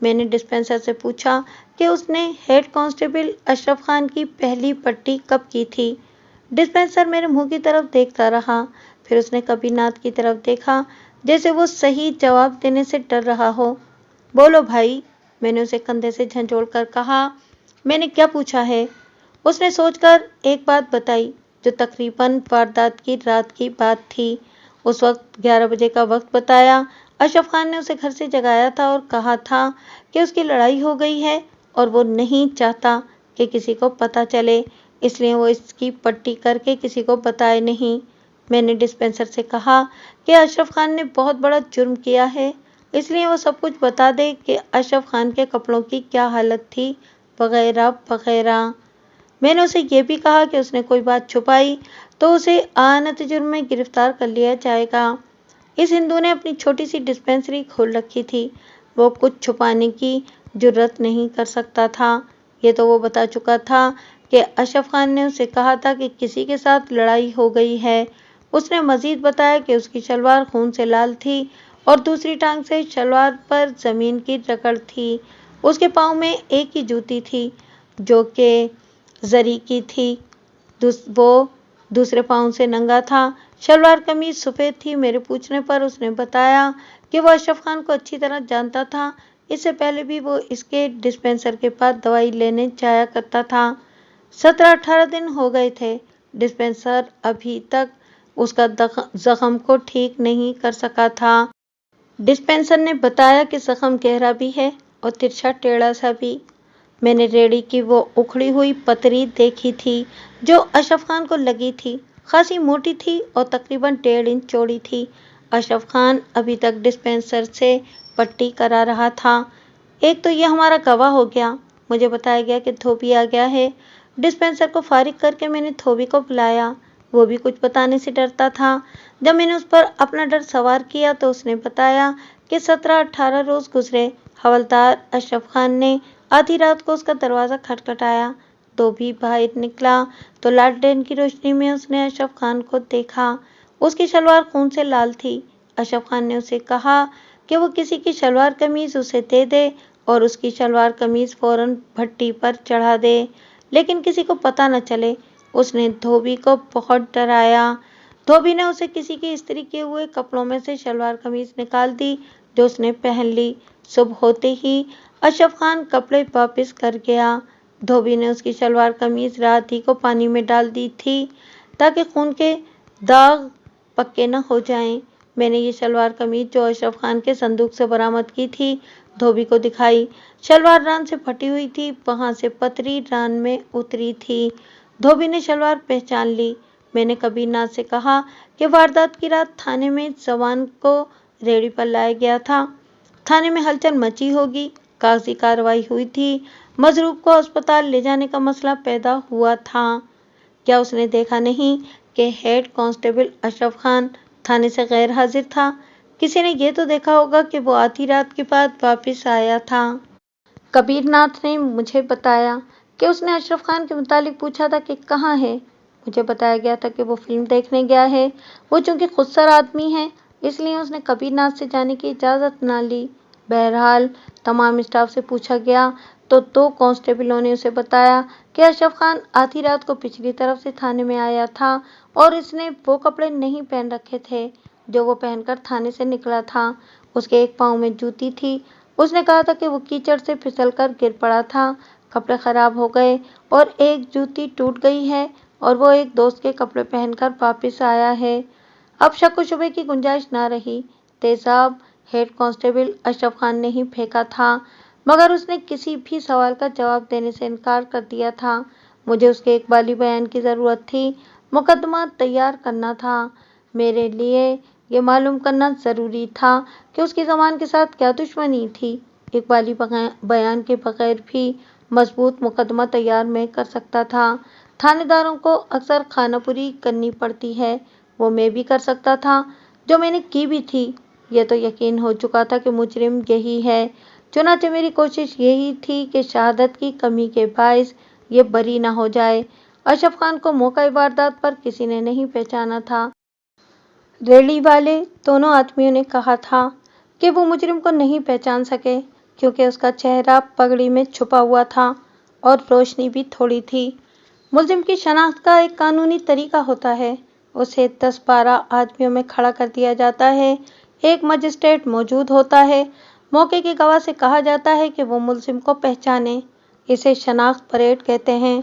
میں نے ڈسپینسر سے پوچھا کہ اس نے ہیڈ کانسٹیبل اشرف خان کی پہلی پٹی کب کی تھی۔ ڈسپینسر میرے منہ کی طرف دیکھتا رہا، پھر اس نے کبیر ناتھ کی طرف دیکھا جیسے وہ صحیح جواب دینے سے ڈر رہا ہو۔ بولو بھائی، میں نے اسے کندھے سے جھنجھوڑ کر کہا۔ میں نے کیا پوچھا ہے؟ اس نے سوچ کر ایک بات بتائی جو تقریباً واردات کی رات کی بات تھی۔ اس وقت 11 بجے کا وقت بتایا۔ اشرف خان نے اسے گھر سے جگایا تھا اور کہا تھا کہ اس کی لڑائی ہو گئی ہے اور وہ نہیں چاہتا کہ کسی کو پتہ چلے، اس لیے وہ اس کی پٹی کر کے کسی کو بتائے نہیں۔ میں نے ڈسپینسر سے کہا کہ اشرف خان نے بہت بڑا جرم کیا ہے، اس لیے وہ سب کچھ بتا دے کہ اشرف خان کے کپڑوں کی کیا حالت تھی وغیرہ وغیرہ۔ میں نے اسے یہ بھی کہا کہ اس نے کوئی بات چھپائی تو اسے اعانت جرم میں گرفتار کر لیا جائے گا۔ اس ہندو نے اپنی چھوٹی سی ڈسپینسری کھول رکھی تھی، وہ کچھ چھپانے کی جرات نہیں کر سکتا تھا۔ یہ تو وہ بتا چکا تھا کہ اشرف خان نے اسے کہا تھا کہ کسی کے ساتھ لڑائی ہو گئی ہے۔ اس نے مزید بتایا کہ اس کی شلوار خون سے لال تھی اور دوسری ٹانگ سے شلوار پر زمین کی رگڑ تھی۔ اس کے پاؤں میں ایک ہی جوتی تھی جو کہ زری کی تھی، وہ دوسرے پاؤں سے ننگا تھا۔ شلوار قمیض سفید تھی۔ میرے پوچھنے پر اس نے بتایا کہ وہ اشرف خان کو اچھی طرح جانتا تھا، اس سے پہلے بھی وہ اس کے ڈسپینسر کے پاس دوائی لینے جایا کرتا تھا۔ 17-18 دن ہو گئے تھے، ڈسپینسر ابھی تک اس کا زخم کو ٹھیک نہیں کر سکا تھا۔ ڈسپینسر نے بتایا کہ زخم گہرا بھی ہے اور ترچھا ٹیڑھا سا بھی۔ میں نے ریڑھی کی وہ اکھڑی ہوئی پتری دیکھی تھی جو اشرف خان کو لگی تھی، خاصی موٹی تھی اور تقریباً 1.5 انچ چوڑی تھی۔ اشرف خان ابھی تک ڈسپینسر سے پٹی کرا رہا تھا۔ ایک تو یہ ہمارا گواہ ہو گیا۔ مجھے بتایا گیا کہ دھوبی آ گیا ہے۔ ڈسپینسر کو فارغ کر کے میں نے دھوبی کو بلایا، وہ بھی کچھ بتانے سے ڈرتا تھا۔ جب میں نے اس پر اپنا ڈر سوار کیا تو اس نے بتایا کہ 17-18 روز گزرے۔ حوالدار اشرف خان نے آدھی رات کو اس کا دروازہ کھٹکھٹایا۔ دھوبی باہر نکلا تو لالٹین کی روشنی میں اس نے اشرف خان کو دیکھا۔ اس کی شلوار خون سے لال تھی۔ اشرف خان نے اسے کہا کہ وہ کسی کی شلوار قمیض اسے دے دے اور اس کی شلوار قمیض فوراً بھٹی پر چڑھا دے، لیکن کسی کو پتہ نہ چلے۔ اس نے دھوبی کو بہت ڈرایا۔ دھوبی نے اسے کسی کے استری کیے ہوئے کپڑوں میں سے شلوار قمیض نکال دی جو اس نے پہن لی۔ صبح ہوتے ہی اشرف خان کپڑے واپس کر گیا۔ دھوبی نے اس کی شلوار قمیض رات ہی کو پانی میں ڈال دی تھی تاکہ خون کے داغ پکے نہ ہو جائیں۔ میں نے یہ شلوار قمیض جو اشرف خان کے صندوق سے برآمد کی تھی دھوبی کو دکھائی۔ شلوار ران سے پھٹی ہوئی تھی، وہاں سے پتری ران میں اتری تھی۔ دھوبی نے شلوار پہچان لی۔ میں نے کبیر ناتھ سے کہا کہ واردات کی رات تھانے میں جوان کو ریڑھی پر لایا گیا تھا۔ تھانے میں ہلچل مچی ہوگی، کاغذی کارروائی ہوئی تھی، مضروب کو اسپتال لے جانے کا مسئلہ پیدا ہوا تھا۔ کیا اس نے دیکھا نہیں کہ ہیڈ کانسٹیبل اشرف خان تھانے سے غیر حاضر تھا؟ کسی نے یہ تو دیکھا ہوگا کہ وہ آدھی رات کے بعد واپس آیا تھا۔ کبیر ناتھ نے مجھے بتایا کہ اس نے اشرف خان کے متعلق پوچھا تھا کہ کہاں ہے۔ مجھے بتایا گیا تھا کہ وہ فلم دیکھنے گیا ہے۔ وہ چونکہ خودسر آدمی ہے اس لیے اس نے کبیر ناتھ سے جانے کی اجازت نہ لی۔ بہرحال تمام اسٹاف سے پوچھا گیا تو 2 کانسٹیبلوں نے اسے بتایا کہ اشرف خان آدھی رات کو پچھلی طرف سے تھانے میں آیا تھا اور اس نے وہ کپڑے نہیں پہن رکھے تھے جو وہ پہن کر تھانے سے نکلا تھا۔ اس کے ایک پاؤں میں جوتی تھی۔ اس نے کہا تھا کہ وہ کیچڑ سے پھسل کر گر پڑا تھا، کپڑے خراب ہو گئے اور ایک جوتی ٹوٹ گئی ہے اور وہ ایک دوست کے کپڑے پہن کر واپس آیا ہے۔ اب شک و شبے کی گنجائش نہ رہی۔ تیزاب ہیڈ کانسٹیبل اشرف خان نے ہی پھینکا تھا، مگر اس نے کسی بھی سوال کا جواب دینے سے انکار کر دیا تھا۔ مجھے اس کے اقبالی بیان کی ضرورت تھی۔ مقدمہ تیار کرنا تھا۔ میرے لیے یہ معلوم کرنا ضروری تھا کہ اس کی زبان کے ساتھ کیا دشمنی تھی۔ اقبالی بیان کے بغیر بھی مضبوط مقدمہ تیار میں کر سکتا تھا۔ تھانے داروں کو اکثر خانہ پوری کرنی پڑتی ہے، وہ میں بھی کر سکتا تھا، جو میں نے کی بھی تھی۔ یہ تو یقین ہو چکا تھا کہ مجرم یہی ہے، چنانچہ میری کوشش یہی تھی کہ شہادت کی کمی کے باعث یہ بری نہ ہو جائے۔ اشرف خان کو موقع واردات پر کسی نے نہیں پہچانا تھا۔ ریڑھی والے دونوں آدمیوں نے کہا تھا کہ وہ مجرم کو نہیں پہچان سکے۔ کیونکہ اس کا چہرہ پگڑی میں چھپا ہوا تھا اور روشنی بھی تھوڑی تھی۔ ملزم کی شناخت کا ایک قانونی طریقہ ہوتا ہے۔ اسے 10-12 آدمیوں میں کھڑا کر دیا جاتا ہے۔ ایک مجسٹریٹ موجود ہوتا ہے۔ موقع کے گواہ سے کہا جاتا ہے کہ وہ ملزم کو پہچانے۔ اسے شناخت پریڈ کہتے ہیں۔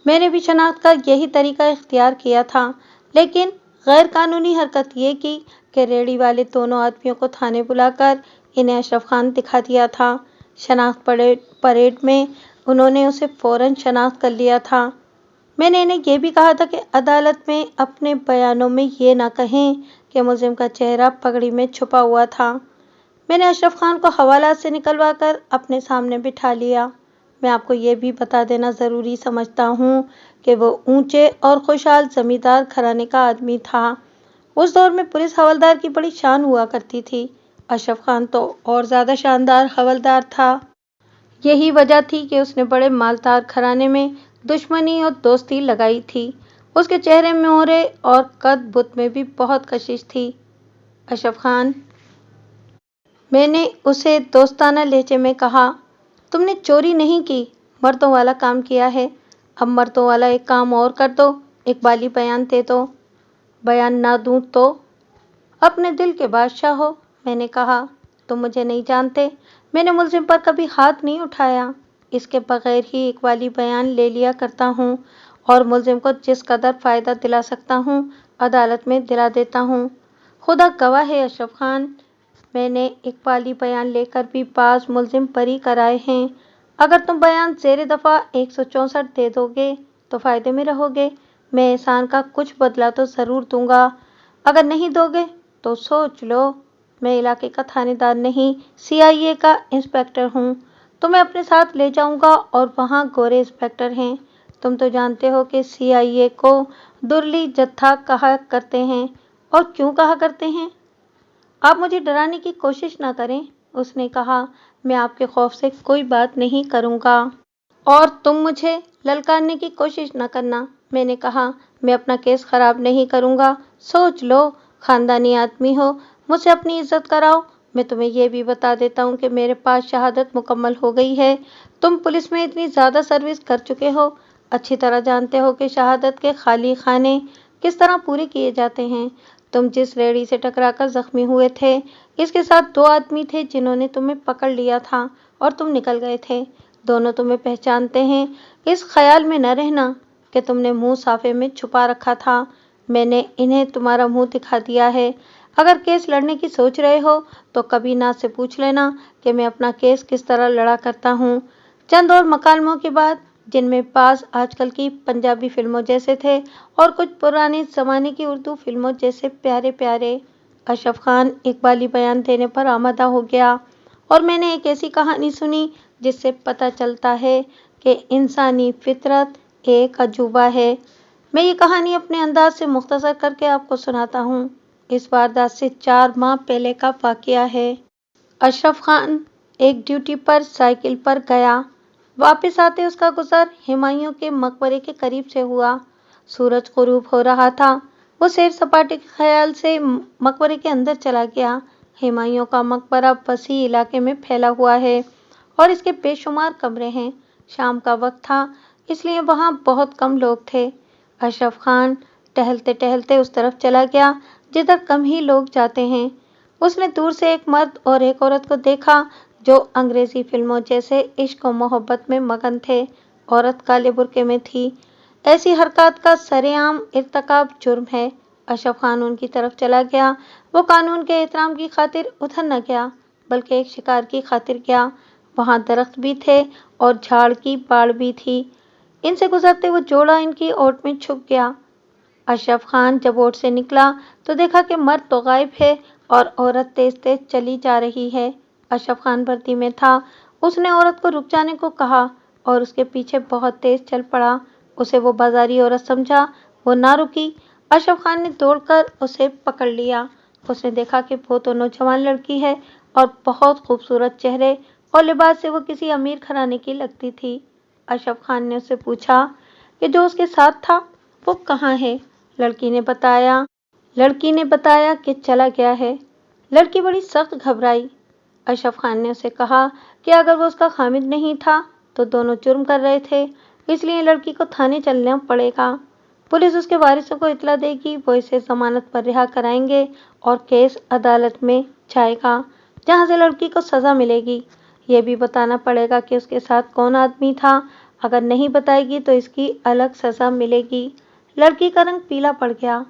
میں نے بھی شناخت کا یہی طریقہ اختیار کیا تھا، لیکن غیر قانونی حرکت یہ کی کہ ریڑھی والے دونوں آدمیوں کو تھانے بلا کر انہیں اشرف خان دکھا دیا تھا۔ شناخت پریڈ میں انہوں نے اسے فوراً شناخت کر لیا تھا۔ میں نے انہیں یہ بھی کہا تھا کہ عدالت میں اپنے بیانوں میں یہ نہ کہیں کہ ملزم کا چہرہ پگڑی میں چھپا ہوا تھا۔ میں نے اشرف خان کو حوالات سے نکلوا کر اپنے سامنے بٹھا لیا۔ میں آپ کو یہ بھی بتا دینا ضروری سمجھتا ہوں کہ وہ اونچے اور خوشحال زمیندار گھرانے کا آدمی تھا۔ اس دور میں پولیس حوالدار کی بڑی شان ہوا کرتی تھی۔ اشرف خان تو اور زیادہ شاندار حوالدار تھا۔ یہی وجہ تھی کہ اس نے بڑے مالدار گھرانے میں دشمنی اور دوستی لگائی تھی۔ اس کے چہرے میں مہرے اور قد بت میں بھی بہت کشش تھی۔ اشرف خان، میں نے اسے دوستانہ لہجے میں کہا، تم نے چوری نہیں کی، مردوں والا کام کیا ہے۔ اب مردوں والا ایک کام اور کر دو، اقبالی بیان دے دو۔ بیان نہ دوں تو؟ اپنے دل کے بادشاہ ہو۔ میں نے کہا، تم مجھے نہیں جانتے، میں نے ملزم پر کبھی ہاتھ نہیں اٹھایا۔ اس کے بغیر ہی اقبالی بیان لے لیا کرتا ہوں اور ملزم کو جس قدر فائدہ دلا سکتا ہوں عدالت میں دلا دیتا ہوں۔ خدا گواہ ہے اشرف خان، میں نے اقبالی بیان لے کر بھی بعض ملزم بری کرائے ہیں۔ اگر تم بیان زیر دفعہ 164 دے دو گے تو فائدے میں رہو گے۔ میں احسان کا کچھ بدلہ تو ضرور دوں گا۔ اگر نہیں دو گے تو سوچ لو، میں علاقے کا تھانے دار نہیں، CIA کا انسپکٹر ہوں۔ تمہیں اپنے ساتھ لے جاؤں گا اور وہاں گورے انسپکٹر ہیں۔ تم تو جانتے ہو کہ CIA کو درلی جتھا کہا کرتے ہیں۔ اور کیوں کہا کرتے ہیں؟ آپ مجھے ڈرانے کی کوشش نہ کریں، اس نے کہا، میں آپ کے خوف سے کوئی بات نہیں کروں گا۔ اور تم مجھے للکارنے کی کوشش نہ کرنا، میں نے کہا، میں اپنا کیس خراب نہیں کروں گا۔ سوچ لو، خاندانی آدمی ہو، مجھ سے اپنی عزت کراؤ۔ میں تمہیں یہ بھی بتا دیتا ہوں کہ میرے پاس شہادت مکمل ہو گئی ہے۔ تم پولیس میں اتنی زیادہ سروس کر چکے ہو، اچھی طرح جانتے ہو کہ شہادت کے خالی خانے کس طرح پورے کیے جاتے ہیں۔ تم جس ریڑھی سے ٹکرا کر زخمی ہوئے تھے، اس کے ساتھ 2 آدمی تھے جنہوں نے تمہیں پکڑ لیا تھا اور تم نکل گئے تھے۔ دونوں تمہیں پہچانتے ہیں۔ اس خیال میں نہ رہنا کہ تم نے منہ صافے میں چھپا رکھا تھا۔ میں نے انہیں تمہارا منہ دکھا دیا ہے۔ اگر کیس لڑنے کی سوچ رہے ہو تو کابینہ سے پوچھ لینا کہ میں اپنا کیس کس طرح لڑا کرتا ہوں۔ چند اور مکالموں کے بعد، جن میں بعض آج کل کی پنجابی فلموں جیسے تھے اور کچھ پرانے زمانے کی اردو فلموں جیسے پیارے پیارے، اشرف خان اقبالی بیان دینے پر آمادہ ہو گیا اور میں نے ایک ایسی کہانی سنی جس سے پتہ چلتا ہے کہ انسانی فطرت ایک عجوبہ ہے۔ میں یہ کہانی اپنے انداز سے مختصر کر کے آپ کو سناتا ہوں۔ اس واردات سے 4 ماہ پہلے کا واقعہ ہے۔ اشرف خان ایک ڈیوٹی پر سائیکل پر گیا۔ واپس آتے اس کا گزر ہمایوں کے مقبرے کے قریب سے ہوا۔ سورج غروب ہو رہا تھا۔ وہ سیر سپاٹے کے خیال سے مقبرے کے اندر چلا گیا۔ ہمایوں کا مقبرہ وسیع علاقے میں پھیلا ہوا ہے اور اس کے بے شمار کمرے ہیں۔ شام کا وقت تھا، اس لیے وہاں بہت کم لوگ تھے۔ اشرف خان ٹہلتے ٹہلتے اس طرف چلا گیا جدھر کم ہی لوگ جاتے ہیں۔ اس نے دور سے ایک مرد اور ایک عورت کو دیکھا جو انگریزی فلموں جیسے عشق و محبت میں مگن تھے۔ عورت کالے برقعے میں تھی۔ ایسی حرکات کا سرعام ارتکاب جرم ہے۔ اشرف خان ان کی طرف چلا گیا۔ وہ قانون کے احترام کی خاطر ادھر نہ گیا بلکہ ایک شکار کی خاطر گیا۔ وہاں درخت بھی تھے اور جھاڑ کی باڑ بھی تھی۔ ان سے گزرتے وہ جوڑا ان کی اوٹ میں چھپ گیا۔ اشرف خان جب اوٹ سے نکلا تو دیکھا کہ مرد تو غائب ہے اور عورت تیز تیز چلی جا رہی ہے۔ اشرف خان وردی میں تھا۔ اس نے عورت کو رک جانے کو کہا اور اس کے پیچھے بہت تیز چل پڑا۔ اسے وہ بازاری عورت سمجھا، وہ نہ رکی۔ اشرف خان نے دوڑ کر اسے پکڑ لیا۔ اس نے دیکھا کہ وہ تو نوجوان لڑکی ہے اور بہت خوبصورت چہرے اور لباس سے وہ کسی امیر گھرانے کی لگتی تھی۔ اشرف خان نے اس سے پوچھا کہ جو اس کے ساتھ تھا وہ کہاں ہے؟ لڑکی نے بتایا کہ چلا گیا ہے۔ لڑکی بڑی سخت گھبرائی۔ اشرف خان نے اسے کہا کہ اگر وہ اس کا خامد نہیں تھا تو دونوں جرم کر رہے تھے، اس لیے لڑکی کو تھانے چلنا پڑے گا۔ پولیس اس کے وارثوں کو اطلاع دے گی، وہ اسے ضمانت پر رہا کرائیں گے اور کیس عدالت میں جائے گا جہاں سے لڑکی کو سزا ملے گی۔ یہ بھی بتانا پڑے گا کہ اس کے ساتھ کون آدمی تھا، اگر نہیں بتائے گی تو اس کی الگ سزا ملے گی۔ لڑکی کا رنگ پیلا پڑ گیا۔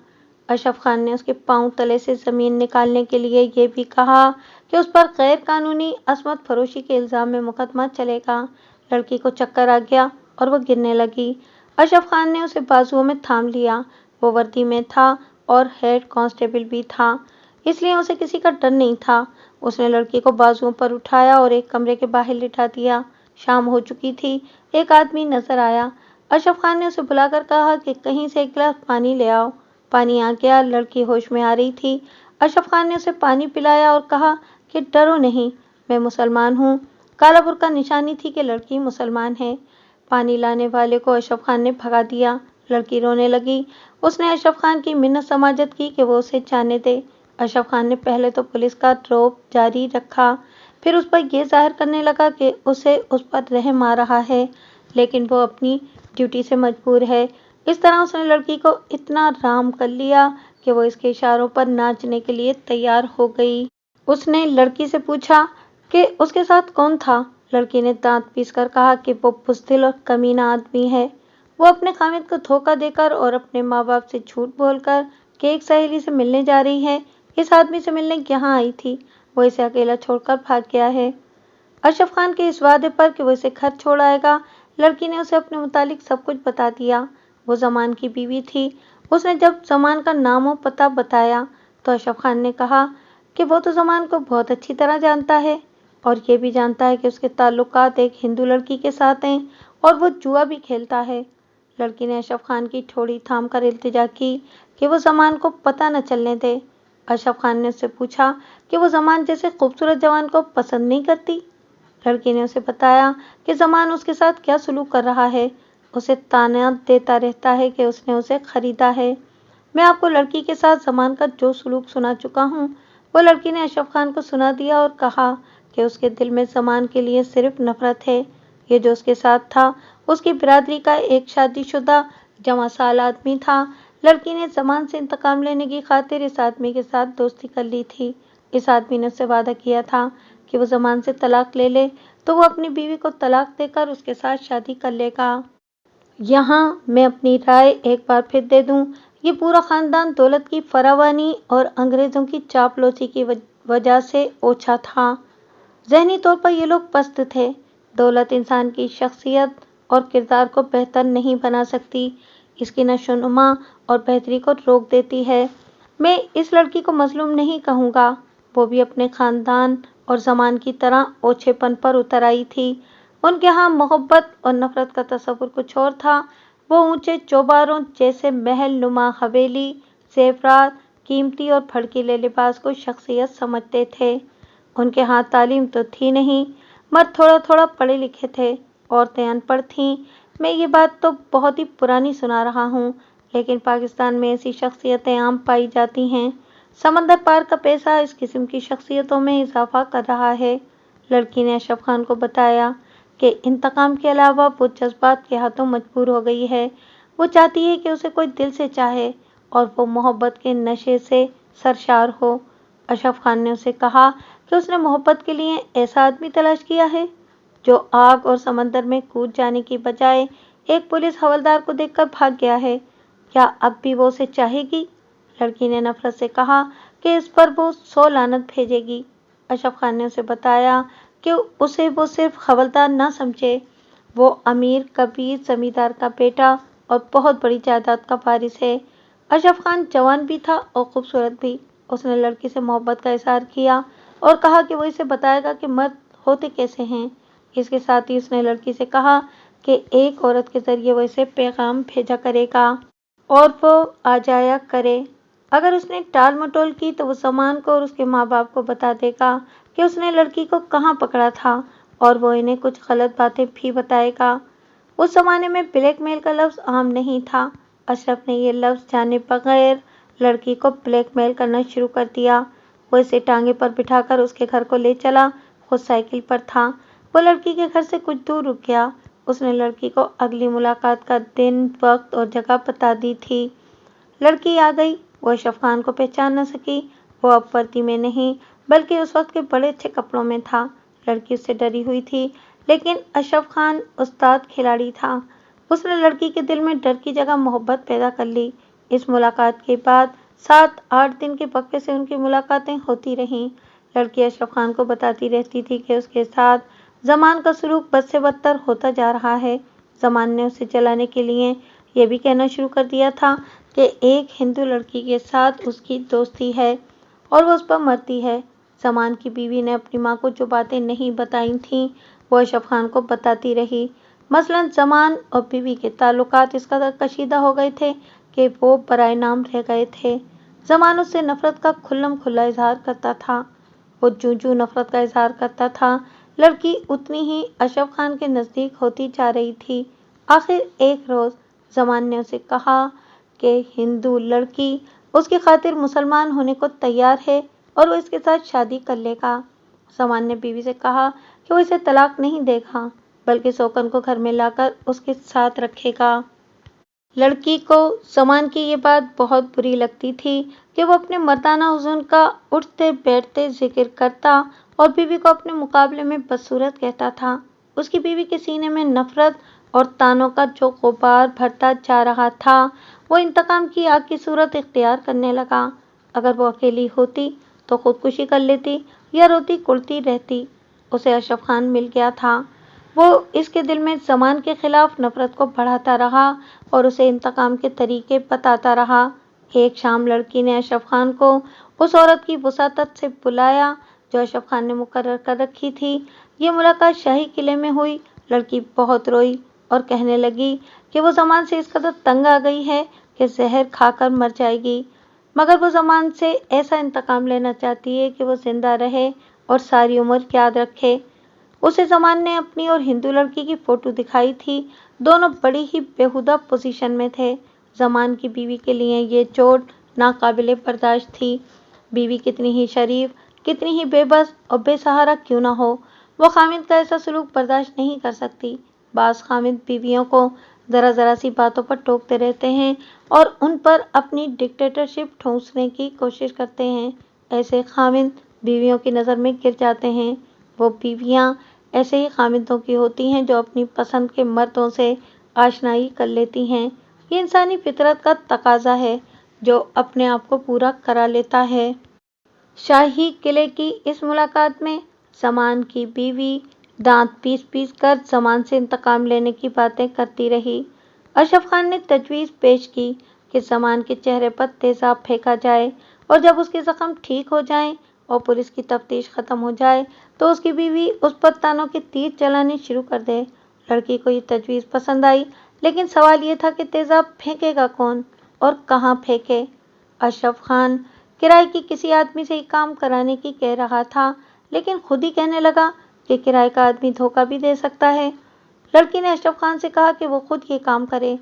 اشرف خان نے اس کے پاؤں تلے سے زمین نکالنے کے لیے یہ بھی کہا کہ اس پر غیر قانونی عصمت فروشی کے الزام میں مقدمہ چلے گا۔ لڑکی کو چکر آ گیا اور وہ گرنے لگی۔ اشرف خان نے اسے بازوؤں میں تھام لیا۔ وہ وردی میں تھا اور ہیڈ کانسٹیبل بھی تھا، اس لیے اسے کسی کا ڈر نہیں تھا۔ اس نے لڑکی کو بازوؤں پر اٹھایا اور ایک کمرے کے باہر لٹا دیا۔ شام ہو چکی تھی۔ ایک آدمی نظر آیا۔ اشرف خان نے اسے بلا کر کہا کہ کہیں سے ایک گلاس پانی لے آؤ۔ پانی آ گیا۔ لڑکی ہوش میں آ رہی تھی۔ اشرف خان نے اسے پانی پلایا اور کہا کہ ڈرو نہیں، میں مسلمان ہوں۔ کالا برقع نشانی تھی کہ لڑکی مسلمان ہے۔ پانی لانے والے کو اشرف خان نے بھگا دیا۔ لڑکی رونے لگی۔ اس نے اشرف خان کی منت سماجت کی کہ وہ اسے جانے دے۔ اشرف خان نے پہلے تو پولیس کا رعب جاری رکھا، پھر اس پر یہ ظاہر کرنے لگا کہ اسے اس پر رحم آ رہا ہے، لیکن وہ اپنی ڈیوٹی سے مجبور ہے۔ اس طرح اس نے لڑکی کو اتنا رام کر لیا کہ وہ اس کے اشاروں پر ناچنے کے لیے تیار ہو گئی۔ اس نے لڑکی سے پوچھا کہ اس کے ساتھ کون تھا۔ لڑکی نے دانت پیس کر کہا کہ وہ بزدل اور کمینہ آدمی ہے۔ وہ اپنے خامد کو دھوکہ دے کر اور اپنے ماں باپ سے جھوٹ بول کر کہ ایک سہیلی سے ملنے جا رہی ہے، اس آدمی سے ملنے یہاں آئی تھی، وہ اسے اکیلا چھوڑ کر بھاگ گیا ہے۔ اشرف خان کے اس وعدے پر کہ وہ اسے گھر چھوڑ آئے گا، لڑکی نے اسے اپنے متعلق سب کچھ بتا دیا۔ وہ زمان کی بیوی تھی۔ اس نے جب زمان کا نام و پتہ بتایا تو اشرف خان نے کہا کہ وہ تو زمان کو بہت اچھی طرح جانتا ہے اور یہ بھی جانتا ہے کہ اس کے تعلقات ایک ہندو لڑکی کے ساتھ ہیں اور وہ جوا بھی کھیلتا ہے۔ لڑکی نے اشرف خان کی ٹھوڑی تھام کر التجا کی کہ وہ زمان کو پتہ نہ چلنے دے۔ اشرف خان نے اس سے پوچھا کہ وہ زمان جیسے خوبصورت جوان کو پسند نہیں کرتی۔ لڑکی نے اسے بتایا کہ زمان اس کے ساتھ کیا سلوک کر رہا ہے، اسے طعنہ دیتا رہتا ہے کہ اس نے اسے خریدا ہے۔ میں آپ کو لڑکی کے ساتھ زمان کا جو سلوک سنا چکا ہوں وہ لڑکی نے اشرف خان کو سنا دیا اور کہا کہ اس کے دل میں زمان کے لیے صرف نفرت ہے۔ یہ جو اس کے ساتھ تھا اس کی برادری کا ایک شادی شدہ جوان سال آدمی تھا۔ لڑکی نے زمان سے انتقام لینے کی خاطر اس آدمی کے ساتھ دوستی کر لی تھی۔ اس آدمی نے اس سے وعدہ کیا تھا کہ وہ زمان سے طلاق لے لے تو وہ اپنی بیوی کو طلاق دے کر اس کے ساتھ شادی کر لے گا۔ یہاں میں اپنی رائے ایک بار پھر دے دوں، یہ پورا خاندان دولت کی فراوانی اور انگریزوں کی چاپلوسی کی وجہ سے اوچھا تھا۔ ذہنی طور پر یہ لوگ پست تھے۔ دولت انسان کی شخصیت اور کردار کو بہتر نہیں بنا سکتی، اس کی نشوونما اور بہتری کو روک دیتی ہے۔ میں اس لڑکی کو مظلوم نہیں کہوں گا، وہ بھی اپنے خاندان اور زمان کی طرح اوچھے پن پر اتر آئی تھی۔ ان کے ہاں محبت اور نفرت کا تصور کچھ اور تھا۔ وہ اونچے چوباروں جیسے محل نما حویلی، زیورات، قیمتی اور بھڑکیلے لباس کو شخصیت سمجھتے تھے۔ ان کے ہاں تعلیم تو تھی نہیں، مرد تھوڑا تھوڑا پڑھے لکھے تھے، عورتیں ان پڑھ تھیں۔ میں یہ بات تو بہت ہی پرانی سنا رہا ہوں، لیکن پاکستان میں ایسی شخصیتیں عام پائی جاتی ہیں۔ سمندر پار کا پیسہ اس قسم کی شخصیتوں میں اضافہ کر رہا ہے۔ لڑکی نے اشرف خان کو بتایا کہ انتقام کے علاوہ وہ جذبات کے ہاتھوں مجبور ہو گئی ہے۔ وہ چاہتی ہے کہ اسے کوئی دل سے چاہے اور وہ محبت کے نشے سے سرشار ہو۔ اشرف خان نے اسے کہا کہ اس نے محبت کے لیے ایسا آدمی تلاش کیا ہے جو آگ اور سمندر میں کود جانے کی بجائے ایک پولیس حوالدار کو دیکھ کر بھاگ گیا ہے۔ کیا اب بھی وہ اسے چاہے گی؟ لڑکی نے نفرت سے کہا کہ اس پر وہ 100 لعنت بھیجے گی۔ اشرف خان نے اسے بتایا کہ اسے وہ صرف حوالدار نہ سمجھے، وہ امیر کبیر زمیندار کا بیٹا اور بہت بڑی جائیداد کا وارث ہے۔ اشرف خان جوان بھی تھا اور خوبصورت بھی۔ اس نے لڑکی سے محبت کا اظہار کیا اور کہا کہ وہ اسے بتائے گا کہ مرد ہوتے کیسے ہیں۔ اس کے ساتھ ہی اس نے لڑکی سے کہا کہ ایک عورت کے ذریعے وہ اسے پیغام بھیجا کرے گا اور وہ آ جایا کرے۔ اگر اس نے ٹال مٹول کی تو وہ زمان کو اور اس کے ماں باپ کو بتا دے گا کہ اس نے لڑکی کو کہاں پکڑا تھا اور وہ انہیں کچھ غلط باتیں بھی بتائے گا۔ اس زمانے میں بلیک میل کا لفظ عام نہیں تھا۔ اشرف نے یہ لفظ جانے بغیر لڑکی کو بلیک میل کرنا شروع کر دیا۔ وہ اسے ٹانگے پر بٹھا کر اس کے گھر کو لے چلا خود سائیکل پر تھا۔ وہ لڑکی کے گھر سے کچھ دور رک گیا۔ اس نے لڑکی کو اگلی ملاقات کا دن، وقت اور جگہ بتا دی تھی۔ لڑکی آ گئی۔ وہ اشرف خان کو پہچان نہ سکی۔ وہ اب وردی میں نہیں بلکہ اس وقت کے بڑے اچھے کپڑوں میں تھا۔ لڑکی اس سے ڈری ہوئی تھی، لیکن اشرف خان استاد کھلاڑی تھا۔ اس نے لڑکی کے دل میں ڈر کی جگہ محبت پیدا کر لی۔ اس ملاقات کے بعد 7-8 دن کے وقفے سے ان کی ملاقاتیں ہوتی رہیں۔ لڑکی اشرف خان کو بتاتی رہتی تھی کہ اس کے ساتھ زمان کا سلوک بد سے بدتر ہوتا جا رہا ہے۔ زمان نے اسے جلانے کے لیے یہ بھی کہنا شروع کر دیا تھا کہ ایک ہندو لڑکی کے ساتھ اس کی دوستی ہے اور وہ اس پر مرتی ہے۔ زمان کی بیوی نے اپنی ماں کو جو باتیں نہیں بتائی تھیں وہ اشرف خان کو بتاتی رہی۔ مثلاً زمان اور بیوی کے تعلقات اس قدر کشیدہ ہو گئے تھے کہ وہ برائے نام رہ گئے تھے۔ زمان اس سے نفرت کا کھلم کھلا اظہار کرتا تھا۔ وہ جوں نفرت کا اظہار کرتا تھا، لڑکی اتنی ہی اشرف خان کے نزدیک ہوتی جا رہی تھی۔ آخر ایک روز زمان نے اسے کہا کہ ہندو لڑکی اس کی خاطر مسلمان ہونے کو تیار ہے اور وہ اس کے ساتھ شادی کر لے گا۔ زمان نے بیوی سے کہا کہ وہ اسے طلاق نہیں دے گا بلکہ سوکن کو گھر میں لا کر اس کے ساتھ رکھے گا۔ لڑکی کو زمان کی یہ بات بہت بری لگتی تھی کہ وہ اپنے مردانہ حسن کا اٹھتے بیٹھتے ذکر کرتا اور بیوی کو اپنے مقابلے میں بدصورت کہتا تھا۔ اس کی بیوی کے سینے میں نفرت اور طعنوں کا جو غبار بھرتا جا رہا تھا وہ انتقام کی آگ کی صورت اختیار کرنے لگا۔ اگر وہ اکیلی ہوتی تو خودکشی کر لیتی یا روتی کڑتی رہتی۔ اسے اشرف خان مل گیا تھا۔ وہ اس کے دل میں زمان کے خلاف نفرت کو بڑھاتا رہا اور اسے انتقام کے طریقے بتاتا رہا۔ ایک شام لڑکی نے اشرف خان کو اس عورت کی وساطت سے بلایا جو اشرف خان نے مقرر کر رکھی تھی۔ یہ ملاقات شاہی قلعے میں ہوئی۔ لڑکی بہت روئی اور کہنے لگی کہ وہ زمان سے اس قدر تنگ آ گئی ہے کہ زہر کھا کر مر جائے گی، مگر وہ زمان سے ایسا انتقام لینا چاہتی ہے کہ وہ زندہ رہے اور ساری عمر یاد رکھے۔ اسے زمان نے اپنی اور ہندو لڑکی کی فوٹو دکھائی تھی۔ دونوں بڑی ہی بیہودہ پوزیشن میں تھے۔ زمان کی بیوی کے لیے یہ چوٹ ناقابل برداشت تھی۔ بیوی کتنی ہی شریف، کتنی ہی بے بس اور بے سہارا کیوں نہ ہو، وہ خاوند کا ایسا سلوک برداشت نہیں کر سکتی۔ بعض خاوند بیویوں کو ذرا سی باتوں پر ٹوکتے رہتے ہیں اور ان پر اپنی ڈکٹیٹرشپ ٹھونسنے کی کوشش کرتے ہیں۔ ایسے خاوند بیویوں کی نظر میں گر جاتے ہیں۔ وہ بیویاں ایسے ہی خاوندوں کی ہوتی ہیں جو اپنی پسند کے مردوں سے آشنائی کر لیتی ہیں۔ یہ انسانی فطرت کا تقاضا ہے جو اپنے آپ کو پورا کرا لیتا ہے۔ شاہی قلعے کی اس ملاقات میں زمان کی بیوی دانت پیس کر زمان سے انتقام لینے کی باتیں کرتی رہی۔ اشرف خان نے تجویز پیش کی کہ زمان کے چہرے پر تیزاب پھینکا جائے اور جب اس کے زخم ٹھیک ہو جائیں اور پولیس کی تفتیش ختم ہو جائے تو اس کی بیوی اس پر طعنوں کے تیر چلانے شروع کر دے۔ لڑکی کو یہ تجویز پسند آئی، لیکن سوال یہ تھا کہ تیزاب پھینکے گا کون اور کہاں پھینکے؟ اشرف خان کرائے کی کسی آدمی سے یہ کام کرانے کی کہہ رہا تھا، لیکن خود ہی کہنے لگا کہ کرائے کا آدمی دھوکہ بھی دے سکتا ہے۔ لڑکی نے اشرف خان سے کہا کہ وہ خود یہ کام کرے۔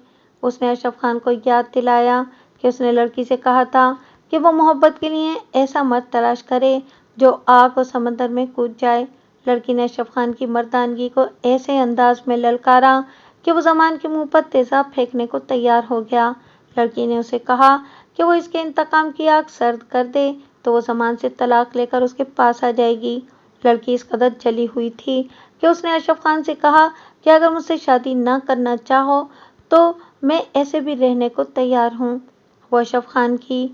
اس نے اشرف خان کو یاد دلایا کہ اس نے لڑکی سے کہا تھا کہ وہ محبت کے لیے ایسا مرد تلاش کرے جو آگ اور سمندر میں کود جائے۔ لڑکی نے اشرف خان کی مردانگی کو ایسے انداز میں للکارا کہ وہ زمان کے منہ پر تیزاب پھینکنے کو تیار ہو گیا۔ لڑکی نے اسے کہا کہ وہ اس کے انتقام کی آگ سرد کر دے تو وہ زمان سے طلاق لے کر اس کے پاس آ جائے گی۔ لڑکی اس قدر جلی ہوئی تھی کہ اس نے اشرف خان سے کہا کہ اگر مجھ سے شادی نہ کرنا چاہو تو میں ایسے بھی رہنے کو تیار ہوں۔ وہ اشرف خان کی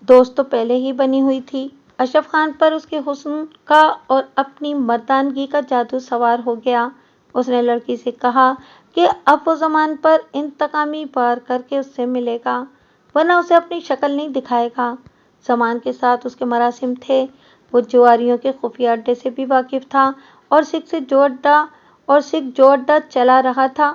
دوست تو پہلے ہی بنی ہوئی تھی۔ اشرف خان پر اس کے حسن کا اور اپنی مردانگی کا جادو سوار ہو گیا۔ اس نے لڑکی سے کہا کہ اب وہ زمان پر انتقامی وار کر کے اس سے ملے گا، ورنہ اسے اپنی شکل نہیں دکھائے گا۔ زمان کے ساتھ اس کے مراسم تھے۔ وہ جواریوں کے خفیہ اڈے سے بھی واقف تھا اور سکھ جو اڈا چلا رہا تھا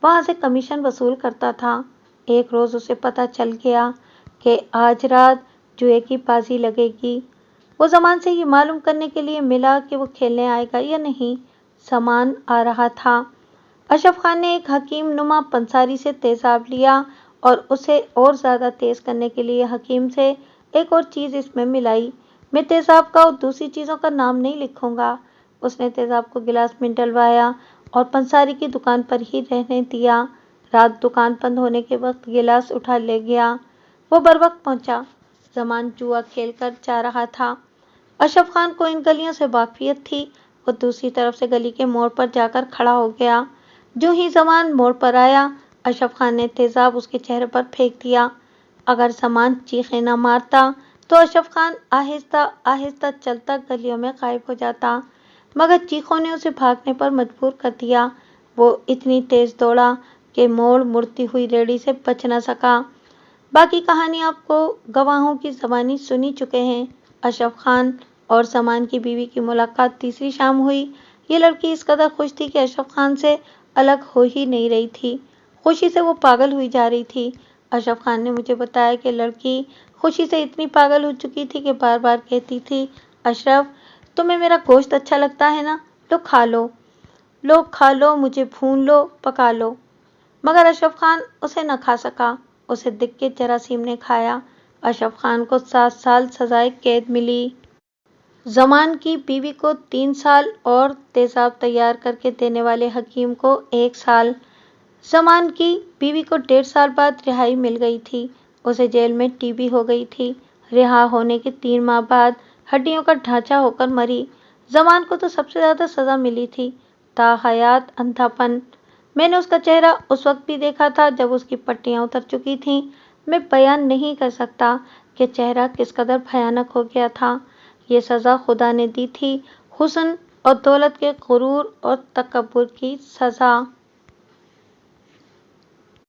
وہاں سے کمیشن وصول کرتا تھا۔ ایک روز اسے پتہ چل گیا کہ آج رات جوئے کی بازی لگے گی۔ وہ زمان سے یہ معلوم کرنے کے لیے ملا کہ وہ کھیلنے آئے گا یا نہیں۔ زمان آ رہا تھا۔ اشرف خان نے ایک حکیم نما پنساری سے تیزاب لیا اور اسے اور زیادہ تیز کرنے کے لیے حکیم سے ایک اور چیز اس میں ملائی۔ میں تیزاب کا اور دوسری چیزوں کا نام نہیں لکھوں گا، اس نے تیزاب کو گلاس میں ڈلوایا اور پنساری کی دکان پر ہی رہنے دیا۔ رات دکان بند ہونے کے وقت گلاس اٹھا لے گیا۔ وہ بروقت پہنچا۔ زمان جوا کھیل کر جا رہا تھا۔ اشرف خان کو ان گلیوں سے واقفیت تھی۔ وہ دوسری طرف سے گلی کے موڑ پر جا کر کھڑا ہو گیا۔ جو ہی زمان موڑ پر آیا، اشرف خان نے تیزاب اس کے چہرے پر پھینک دیا۔ اگر زمان چیخیں نہ مارتا تو اشرف خان آہستہ آہستہ چلتا گلیوں میں غائب ہو جاتا، مگر چیخوں نے اسے بھاگنے پر مجبور کر دیا۔ وہ اتنی تیز دوڑا کہ موڑ مڑتی ہوئی ریڑھی سے بچ نہ سکا۔ باقی کہانی آپ کو گواہوں کی زبانی سنی چکے ہیں۔ اشرف خان اور زمان کی بیوی کی ملاقات تیسری شام ہوئی۔ یہ لڑکی اس قدر خوش تھی کہ اشرف خان سے الگ ہو ہی نہیں رہی تھی۔ خوشی سے وہ پاگل ہوئی جا رہی تھی۔ اشرف خان نے مجھے بتایا کہ لڑکی خوشی سے اتنی پاگل ہو چکی تھی کہ بار بار کہتی تھی، اشرف تمہیں میرا گوشت اچھا لگتا ہے نا، لو کھا لو، لو کھا لو، مجھے بھون لو، پکا لو۔ مگر اشرف خان اسے نہ کھا سکا۔ اسے دیکھ کے جراثیم نے کھایا۔ اشرف خان کو 7 سال سزائے قید ملی۔ زمان کی بیوی کو 3 سال اور تیزاب تیار کر کے دینے والے حکیم کو 1 سال۔ زمان کی بیوی کو 1.5 سال بعد رہائی مل گئی تھی۔ اسے جیل میں ٹی بی ہو گئی تھی۔ رہا ہونے کے 3 ماہ بعد ہڈیوں کا ڈھانچہ ہو کر مری۔ زمان کو تو سب سے زیادہ سزا ملی تھی، تاحیات اندھا پن۔ میں نے اس کا چہرہ اس وقت بھی دیکھا تھا جب اس کی پٹیاں اتر چکی تھیں۔ میں بیان نہیں کر سکتا کہ چہرہ کس قدر بھیانک ہو گیا تھا۔ یہ سزا خدا نے دی تھی، حسن اور دولت کے غرور اور تکبر کی سزا۔